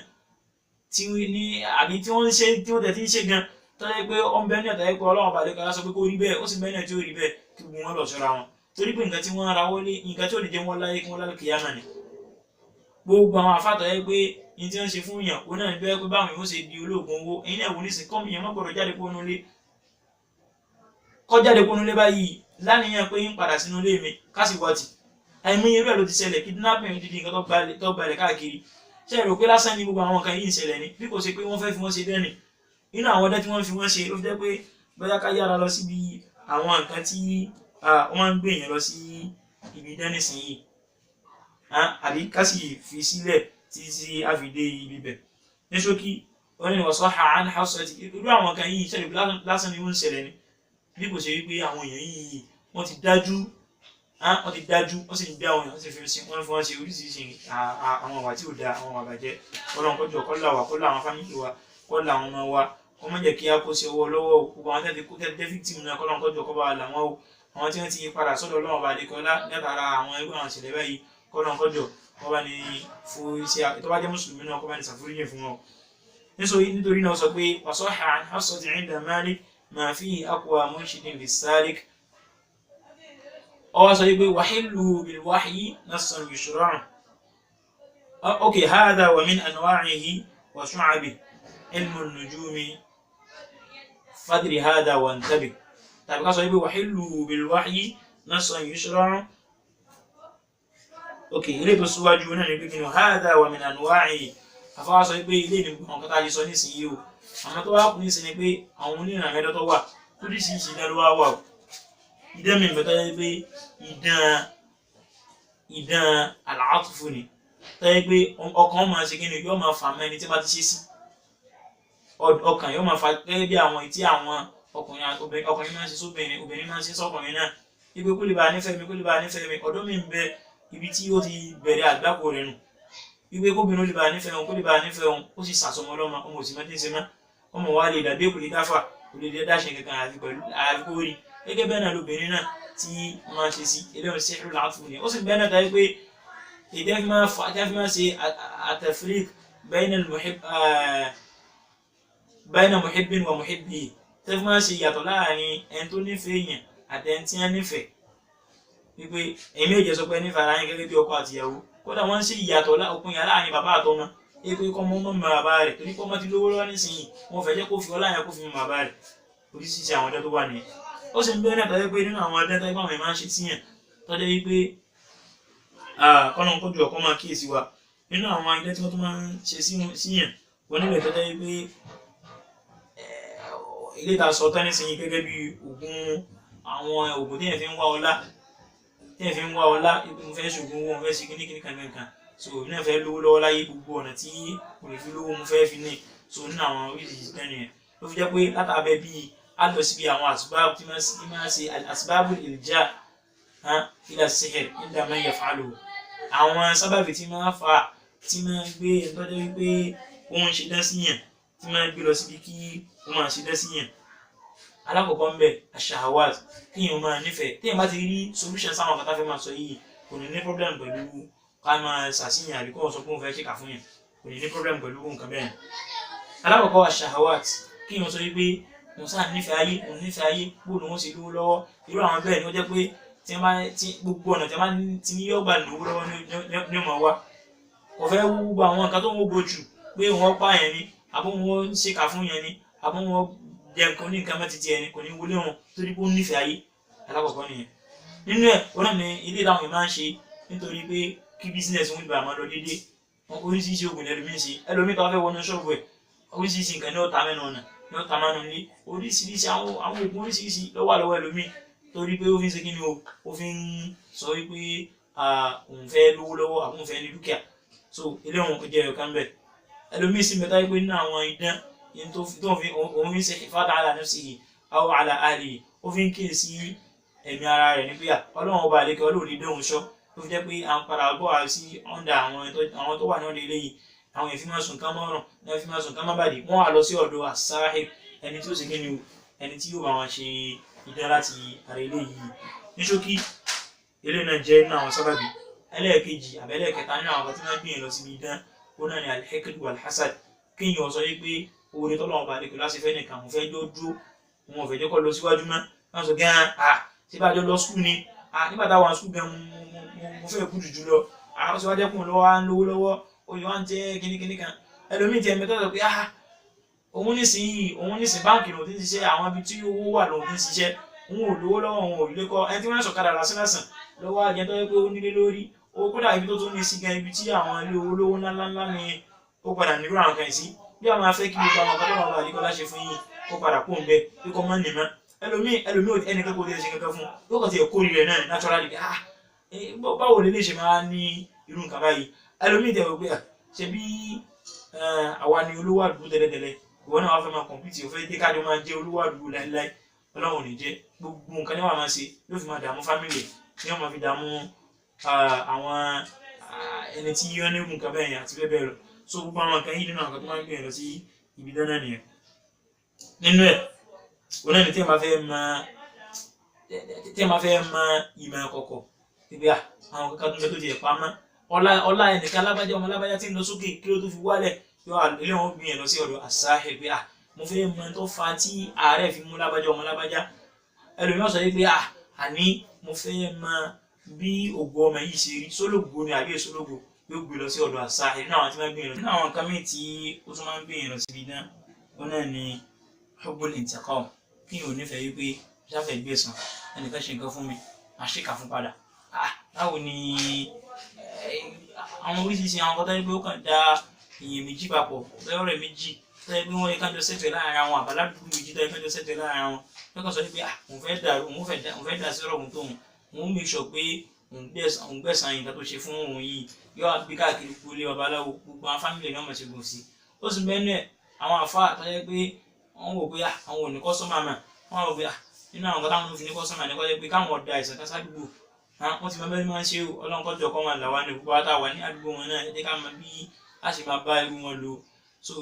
tí ní àbí tí wọ́n ń ṣe tí wọ́n tẹ̀ tí ń ṣe gan tó yẹ pé ó ń bẹ ní ọ̀tá yẹ pé Ọlọ́run bá lè kọ́lá sọ pé kó rí bẹ́ẹ̀ ó sì bẹ́ẹ̀ náà tí ó rí bẹ́ẹ̀ kí gbogbo wọn lọ ṣọ́ra wọn torí pé nǹkan tí wọ́n ra wọlé nǹkan tí ò lè jẹ́ wọn láyé kí wọ́n lálẹ́ kìyàmà ni gbogbo àwọn àfáà tó yẹ pé ní tí wọ́n ṣe fún yàn ó náà ní bẹ́ẹ̀ pé báwọn yóò ṣe di olóògùn owó ẹ̀yin náà wò ní sìn kọ́mù yẹn má gbọ́dọ̀ jáde kó nulé kọ́ jáde kó nulé báyìí láníyàn pé ń padà sínú ilé mi kásìwọ́tì àìmọye irú ẹ̀ ló ti ṣẹlẹ̀ kidnapping dídí nǹkan tó gbalẹ̀ káàkiri ṣe rò pé lásán ní gbogbo àwọn nǹkan yìí ń ṣẹlẹ̀ ni bí kò ṣe pé wọ́n fẹ́ fi wọ́n ṣe dẹ́rìn nínú àwọn ọdẹ tí wọ́n fi wọ́n ṣe ló fi jẹ́ pé bóyá ká yára lọ síbi àwọn nǹkan tí wọ́n ń gbé yẹn lọ sí ibi dẹ́nìsìn yìí àbí ká sì fi sílẹ̀ títí a fi dé ibi bẹ̀ ní ṣókí wọ́n ní wọ́n sahha an Hafsa irú àwọn nǹkan yìí ṣẹlẹ̀ lásán ni wọ́n ń ṣẹlẹ̀ ni bí kò ṣe wípé àwọn èèyàn yìí wọ́n ti dájú wọ́n sì ń bí àwọn èèyàn wọ́n sì fi wọ́n ṣe oríṣiríṣi àwọn àwà tí ò da àwọn àbàjẹ́ Ọlọ́run kọjọ kọ́lá wa kọ́lá àwọn fámìlì wa kọ́lá àwọn ọmọ wa wọ́n má jẹ́ kí a kó sí ọwọ́ lọ́wọ́ gbogbo àwọn tẹ́tẹ́ victim náà Ọlọ́run kọjọ kọ́ bá làwọn o àwọn tí wọ́n ti padà sọ́dọ̀ Ọlọ́run bá lè kọ́lá látara àwọn ẹgbẹ́ àwọn ìṣẹ̀lẹ̀ báyìí Ọlọ́run kọjọ kọ́ bá ní fún iṣẹ́ tó bá jẹ́ mùsùlùmí náà kọ́ bá ní ṣàforíjì fún wọn. nítorí náà sọ pé wasahha an Hafsa 'inda Malik ma fihi aqwa munshidin lis-salik أو سيقول وحله بالوحي نصا يشرع أوكي هذا ومن أنواعه وشعبه علم النجوم فادر هذا وانتبه طيب قال سيقول وحله بالوحي نصا يشرع أوكي إليه بسواجونا نقول هذا ومن أنواعه أفعل سيقول إليه نقول قطع جسوني سيئو أما تواقع نسيني أولين أمير توا كل سيسي نلوا واو ìdán mi bẹ̀tọ́ yẹ pé ìdán àlàáfífò ni tẹ́ pé ọkàn máa ṣe kíni yóò máa fà mẹ́ni tí bá ti ṣe sí ọkàn yóò máa fà gẹ́gẹ́ bí àwọn tí àwọn ọkùnrin máa ń ṣe sóbìnrin obìnrin máa ń ṣe sọ́kùnrin náà ibi kó lè bá nífẹ̀ẹ́ mi kó lè bá nífẹ̀ẹ́ mi ọ̀dọ́ mi ń bẹ ibi tí ó ti bẹ̀rẹ̀ àgbákò rẹ̀ nù ibi kóbìnrin ó lè bá nífẹ̀ẹ́ òun kó lè bá nífẹ̀ẹ́ òun ó sì sàsọmọ ọlọ́mọ ọmọ òsì mẹ́tí ń ṣe mọ́ ọmọ wa lè dàbí èkó lè dáfà kò lè dáṣẹ kankan àfi kó rí gẹ́gẹ́ bẹ́ẹ̀ náà lóbìnrin náà tí wọ́n máa ṣe sí eléyìí sihrul atf ni ó sì bẹ́ẹ̀ náà dájú pé ìdí fi máa ṣe at-tafriq bayna muhibbin wa muhibbi tẹ́ fi máa ṣe ìyàtọ̀ láàrin ẹni tó nífẹ̀ẹ́ èèyàn àti ẹni tí wọ́n nífẹ̀ẹ́ wípé èmi ò jẹ́ sọ pé nífẹ̀ẹ́ ara yín gẹ́gẹ́ bí ọkọ àti ìyàwó kódà wọ́n ń ṣe ìyàtọ̀ òpin yà láàrin bàbá àtọmọ pé kọ́ mọ́ mọ́ bàbá rẹ̀ torí pé ọmọ ti lówó lọ́wọ́ nísìnyí wọ́n fẹ́ jẹ́ kó fi ọlá yẹn kó fi mọ́ bàbá rẹ̀ oríṣiríṣi àwọn ọdẹ tó wà nìyẹn ó sì ń bẹ́ẹ̀ náà tọ́jú pé nínú àwọn ọdẹ tó gbọ́n mi máa ń ṣe síyàn tọ́jú wípé kọ́nà kójú ọkọ máa kíyèsí wa nínú àwọn ọdẹ tí wọ́n tún máa ń ṣe síyàn wọ́n nílẹ̀ tọ́jú wípé ilé ìta sọ tán nísìnyí gẹ́gẹ́ bí ògùn téèyàn fi ń wá ọlá mo fẹ́ ṣògùn owó mo fẹ́ ṣe kíní kankan so èmi náà fẹ́ lówó lọ́wọ́ láyé gbogbo ọ̀nà tí kò lè fi lówó mo fẹ́ fi ní so nínú àwọn oríṣiríṣi tẹ́nu yẹn ló fi jẹ́ pé látàbẹ́ bíi á lọ síbi àwọn àsìbáàbù tí máa ṣe àsìbáàbù ìljà ila sihr inda man yaf'alu àwọn sábàbí tí máa fà tí máa gbé ẹ̀ńtọ́jọ́ wípé òun ṣe dán síyàn tí máa gbé lọ síbi kí ó máa ṣe dán síyàn alákọ̀ọ́kọ́ ń bẹ̀ aṣahawat kí èèyàn máa nífẹ̀ẹ́ téèyàn bá ti rí solution sáwọn kan tá fẹ́ máa sọ yìí kò ní ní problem pẹ̀lú ká máa ṣàṣìyàn àbí kó wọ́n sọ pé òun fẹ́ ṣèkà fún yàn kò ní ní problem pẹ̀lú nǹkan bẹ́ẹ̀. alákọ̀ọ́kọ́ aṣahawat kí èèyàn sọ wípé òun sáà nífẹ̀ẹ́ ayé òun nífẹ̀ẹ́ ayé bóun òun ṣe lówó lọ́wọ́ irú àwọn bẹ́ẹ̀ ni ó jẹ́ pé tí gbogbo ọ̀nà tí wọ́n ti ní yọ́gbà lówó lọ́wọ́ ní ọmọ wa kò fẹ́ wú gbogbo àwọn nǹkan tó ń wó jù pé wọ́n pa yẹn ni àbó wọn ṣèkà fún yẹn ni àbó wọn jẹ nǹkan ní nǹkan mẹ́tìtì ẹni kò ní wọlé wọn torí pé ó nífẹ̀ẹ́ ayé alákọ̀ọ́kọ́ nìyẹn nínú ẹ̀ ó náà ní ilé ìdáhùn yìí máa ń ṣe nítorí pé kí bísíǹnẹ̀sì wọn ìbára máa lọ déédé wọn oríṣiríṣi oògùn ẹlòmíín ṣe ẹlòmíín tó wá fẹ́ wọnú ṣọ́ọ̀bù ẹ̀ oríṣiríṣi nǹkan ní ọ̀tá mẹ́nu ọ̀nà ní ọ̀tá mẹ́nu ilé oríṣiríṣi àwọn oògùn oríṣiríṣi lọ́wọ́ àlọ́wọ́ ẹlòmíín torí pé ó fi ń ṣe kí ni o ó fi ń sọ wípé òun fẹ́ lówó lọ́wọ́ àbí òun fẹ́ ní dúkìá so ilé òun jẹ́ ọ̀kan bẹ̀ ẹlòmíín sì mẹ́ta wípé nínú àwọn idán òun fi ń ṣe ìfádà ala nafsihi aw ala ahlihi ó fi ń kíyè sí ẹ̀mí ara rẹ̀ nígbà ọlọ́run ọba àlekẹ́ ọlọ́run ní dóhùn ṣọ́ tó fi jẹ́ pé à ń padà bọ̀ sí ọ̀ndà àwọn tó wà ní ọ̀dọ̀ eléyìí àwọn èèyàn fi máa sùn ká mọ́rùn ní wọ́n fi máa sùn ká má bàdì wọ́n wà lọ sí ọ̀dọ̀ as-sahir ẹni tí ó sì gbé ni o ẹni tí yóò bá wọn ṣe idán láti ara eléyìí ní ṣókí ilé náà jẹ́ nínú àwọn sábàbí ẹlẹ́ẹ̀kejì àbẹ́lẹ́ẹ̀kẹta nínú àwọn tí wọ́n gbìyànjú lọ síbi idán ó náà ní al-hiqd wal-hasad kéèyàn sọ pé oore tọ́lọ́run ọba àlekẹ́ láti fẹ́ nìkan òun fẹ́ jọ dúró òun ò fẹ́ jẹ́ kó lọ síwájú mọ́ wọ́n sọ gan ṣé bá jọ lọ skul ni nígbà táwọn skul gan mo fẹ́ kú jùjú lọ àwọn síwájú ẹkùn lọ́wọ́ á ń lówó lọ́wọ́ oyè wá ń jẹ́ kíníkíní kan ẹlòmíì tiẹ̀ mẹ́tọ́ sọ pé òun nísìnyí báńkì lòun ti ń ṣiṣẹ́ àwọn ibi tí owó wà lòun ti ń ṣiṣẹ́ òun ò lówó lọ́wọ́ òun ò lè kọ́ ẹni tí wọ́n sọ̀kadà lásán lọ́wọ́ àjẹ́ tó yẹ pé ó nílé lórí owó kódà ibi tó tún ní sí gan ibi tí àwọn ilé olówó ńláńlá ni ó padà nílò àwọn kan sí bí àwọn afẹ́ kí gbogbo àwọn ọ̀gá tó wà ní kọ́lá ṣe fún yín kó padà kó ń bẹ bí kò máa ń nìmọ́ ẹlòmíì ẹnì kan kò lè ṣe kankan fún yóò kàn ti ẹ̀kọ́ rí rẹ̀ náà naturally báwo lè ṣe máa ní irú nǹkan báyìí ẹlòmíì tẹ̀ wọ́n pé ṣe bí àwa ni olówó àdúgbò tẹ́lẹ̀tẹ́lẹ̀ ìwọ náà wàá fẹ́ máa kọ̀mpútì ò fẹ́ dé kájọ máa jẹ́ olówó àdúgbò láíláí ọlọ́run ò ní jẹ́ gbogbo nǹkan ní wàá máa ṣe yóò fi máa dààmú fámìlì ní wọ́n máa fi dààmú àwọn ẹni tí wọ́n ní nǹkan bẹ́ẹ̀ yẹn àti bẹ́ẹ̀ bẹ́ẹ̀ lọ so gbogbo àwọn nǹkan yìí nínú àwọn kan tó máa ń gbìyànjú lọ sí ibi dáná nìyẹn nínú ẹ̀ wọn náà ní tí ẹ máa fẹ́ mọ ìmọ̀ ẹ̀kọ̀kọ̀ ibi àwọn kankan tó ń bẹ tó ti ẹ̀ pamọ́ ọlá ẹnìkan alábàjá ọmọ alábàjá tí ń lọ sókè kí ló tó fi wálẹ̀ yóò ilé wọn gbìyànjú lọ sí ọ̀dọ̀ as-sahir pé mo fẹ́ mọ tó fa tí ààrẹ fi mú lábàjá ọmọ alábàjá ẹlòmíràn sọ pé àní mo fẹ́ mọ bí ògo ọmọ yìí ṣe rí sólògbò ni àbí èsólògbò yóò gbé lọ sí ọ̀dọ̀ as-sahir nínú àwọn tí wọ́n gbìyànjú nínú àwọn nǹkan míì tí ó tún máa ń gbìyànjú lọ síbi náà wọn náà ni hubbul intiqam kí n ò nífẹ̀ẹ́ wípé ṣáfẹ́ gbẹ̀sán ẹnìkan ṣe nǹkan fún mi àṣìkà fún padà báwo ni àwọn oríṣiríṣi àwọn kọ́tà pé ó kàn dá èèyàn méjì papọ̀ lọ́rẹ̀ méjì tó yẹ pé wọ́n yẹ kájọ sẹ́tọ̀ láàrin àwọn àbáládùúgbò méjì tó yẹ kájọ sẹ́tọ̀ láàrin àwọn lọ́kàn sọ pé òun fẹ́ dà sí ọ̀rọ̀ òun tóun òun make sure pé òun gbẹ̀sán nǹkan tó ṣe fún òun yìí yóò gbé káàkiri kú ilé babaláwo gbogbo àwọn fámìlì náà mọ̀ ṣe gùn sí ó sì bẹ́ẹ̀ àwọn àfáà tó yẹ pé wọ́n wò pé àwọn ò ní kọ́sọ́mà mà wọ́n wò pé nínú àwọn kan táwọn ò fi ní kọ́sọ́mà ní kọ́jẹ́ pé káwọn ọ̀dà àìsàn kan sádùúgbò wọ́n ti máa bẹ́ẹ̀ máa ń ṣe ọlọ́run kọ́jọ́ kọ́ máa là wá ní gbogbo àtàwà ní àdúgbò wọn náà ẹ jẹ́ ká mọ bí a ṣe máa bá irú wọn lò so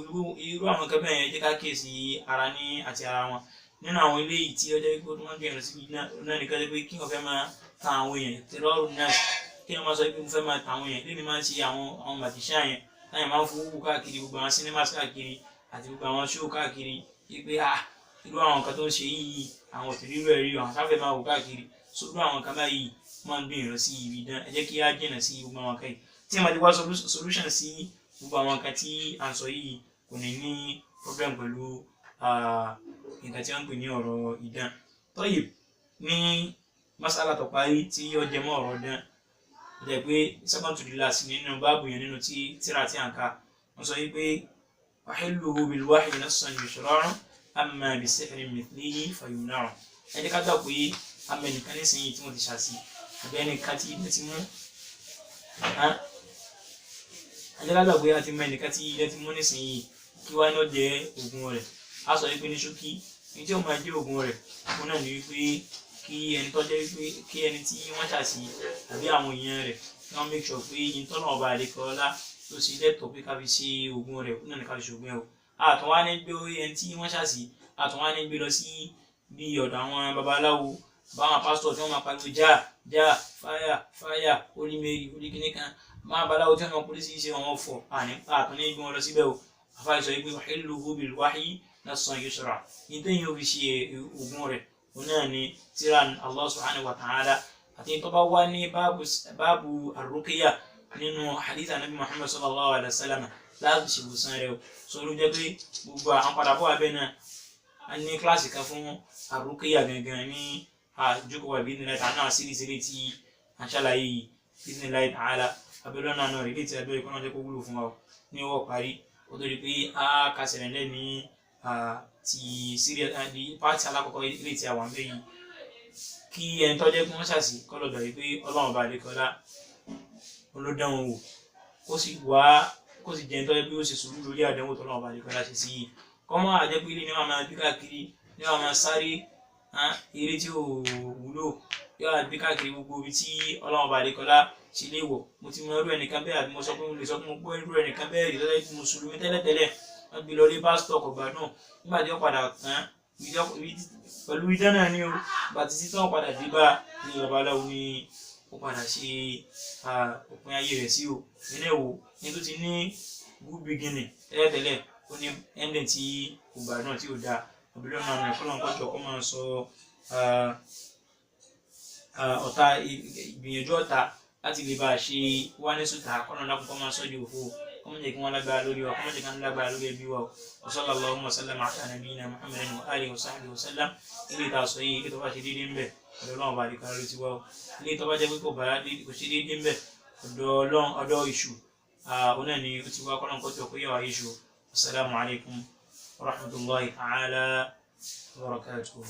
irú àwọn kan bẹ́ẹ̀ yẹn jẹ́ ká kíyèsí ara ní àti ara wọn nínú àwọn eléyìí tí ó jẹ́ pé ó máa ń gbìyànjú sí náà nìkan jẹ́ pé kí wọ́n fẹ́ máa ta àwọn èèyàn tẹ́lọ́rù náà kí wọ́n máa sọ pé mo fẹ́ máa ta àwọn èèyàn lẹ́ni máa ń ṣe àwọn màtíṣà yẹn táyà máa ń fowó káàkiri gbogbo àwọn cinemas káàkiri àti gbogbo àwọn show káàkiri wípé irú àwọn nǹkan tó ń ṣe yìí àwọn òtún rírú ẹ̀rí àwọn sáfẹ́ máa wò káàkiri sódú àwọn kan báyìí máa ń gbìyànjú sí ibi dán ẹ jẹ́ kí á jìnà sí gbogbo àwọn kan yìí tí wọ́n ti wá solution sí gbogbo àwọn nǹkan tí à ń sọ yìí kò ní ní problem pẹ̀lú nǹkan tí wọ́n ń pè ní ọ̀rọ̀ idán. tọ́yì ní masala tó parí tí ó jẹ mọ́ ọ̀rọ̀ idán jẹ́ pé second to the last nínú báàbù yẹn nínú tíra tí à ń ka wọ́n sọ yìí pé wahilluhu bil wahyi nassan yushra'u amma bi sihrin mithlihi fayumna'u ẹ jẹ́ ká gbà pé amẹnìkan nísìnyí tí wọ́n ti ṣàṣì àbí ẹnìkan tí ilé ti mú ajẹ́lágbà pé a ti mọ ẹnìkan tí ilé ti mú nísìnyí kí wá ní ó jẹ́ oògùn rẹ̀ a sọ wípé ní ṣókí ní tí ó máa jẹ́ oògùn rẹ̀ fún náà ní wípé kí ẹni tó jẹ́ wípé kí ẹni tí wọ́n ṣàṣì àbí àwọn èèyàn rẹ̀ kí wọ́n make sure pé yín tọ́nà ọba àlekọ́ ọlá tó sì lẹ́tọ̀ọ́ pé ká fi ṣe oògùn rẹ̀ fún náà ní ká fi ṣògùn ẹ̀ o àtúnwá ní gbé ẹni tí wọ́n ṣàṣì àtúnwá ní gbé lọ sí bí ọ̀dọ̀ àwọn babaláwo báwọn pásítọ̀ tí wọ́n máa pariwo já fáyà holy mary holy kìíní kan máa babaláwo tí wọ́n máa polisi ṣe wọn fọ̀ àtún ní gbé wọn lọ síbẹ̀ o àfáà sọ pé wahilluhu bil wahyi nassan yushra'u ní tẹ́yìn òbí ṣe oògùn rẹ̀ òun náà ni tíra Allah subhanahu wa ta'ala àti tó bá wá ní báàbù ar-ruqya nínú hadith anabi Muhammad sallallahu alaihi wasallam láti ṣe ìwòsàn rẹ̀ o sọ ló jẹ́ pé gbogbo àwọn padà bọ́ abẹ́ náà a ní kíláàsì kan fún ar-ruqya gangan ní àjókòó wa bi'idhnillahi ta'ala náà sírísírí tí a ń ṣàlàyé yìí bi'idhnillahi ta'ala abẹ́lẹ́ náà rí létí abẹ́rẹ́ kọ́nà jẹ́ kó wúlò fún wa ní ọwọ́ parí ó tó di pé a kásẹ̀ rẹ̀ ní ti síríà ní pàtì alákọ̀ọ́kọ́ ilé tí a wà ń bẹ́ yìí kí ẹni tó jẹ́ pé wọ́n ṣàṣì kọ́lọ̀dọ̀ yìí pé ọlọ́run bá lè kọ́lá olódánwò wò kó sì jẹ́ ẹni tó jẹ́ pé ó ṣe sùúrù lórí àdánwò tó ọlọ́run bá lè kọ́lá ṣe sí yìí kọ́mọ́ àjẹpé ilé ni wọ́n máa bí káàkiri ni wọ́n máa sáré eré tí ò wúlò yóò wá bí káàkiri gbogbo ibi tí ọlọ́run bá lè kọ́lá ṣe lè wọ̀ mo ti mọ irú ẹnìkan bẹ́ẹ̀ àbí mo sọ pé mo lè sọ pé mo gbọ́ irú ẹnìkan bẹ́ẹ̀ rí lọ́dọ̀ mùsùlùmí tẹ́lẹ̀tẹ́lẹ̀ wọ́n gbé lọ rí pásítọ̀ kò gbádùn nígbà tí wọ́n padà tán pẹ̀lú idán náà ni o bàtí tí wọ́n padà dé bá ní babaláwo ni ó padà ṣe òpin ayé rẹ̀ sí o nílẹ̀ wo ní tó ti ní good beginning tẹ́lẹ̀tẹ́lẹ̀ ó ní ending tí kò gbádùn tí ò dáa àbílẹ̀ náà rẹ̀ kọ́nà kọ́jọ́ kọ́ máa sọ ọ̀tá ìgbìyànjú ọ̀tá láti lè bá a ṣe wá ní sùtà kọ́nà lákòókò máa sọ di òfò kọ́mọ̀ jẹ́ kí wọ́n lágbára lórí wa kọ́mọ̀ jẹ́ kí wọ́n lágbára lórí ẹbí wa wa sallallahu wa sallam ala nabiyyina Muhammadin wa alihi wa sahbihi wa sallam ilé ìta sọ yìí ilé tó bá ṣe déédéé ń bẹ̀ ọ̀dọ̀ ọlọ́run bá di kan lórí tiwa o ilé tó bá jẹ́ pé kò ṣe déédéé ń bẹ̀ ọ̀dọ̀ ìṣù ọ̀nà ni ó ti wá kọ́nà kọ́jọ́ kó yẹ wá ìṣù assalamu alaikum wa rahmatullahi ta'ala wa barakatuhu.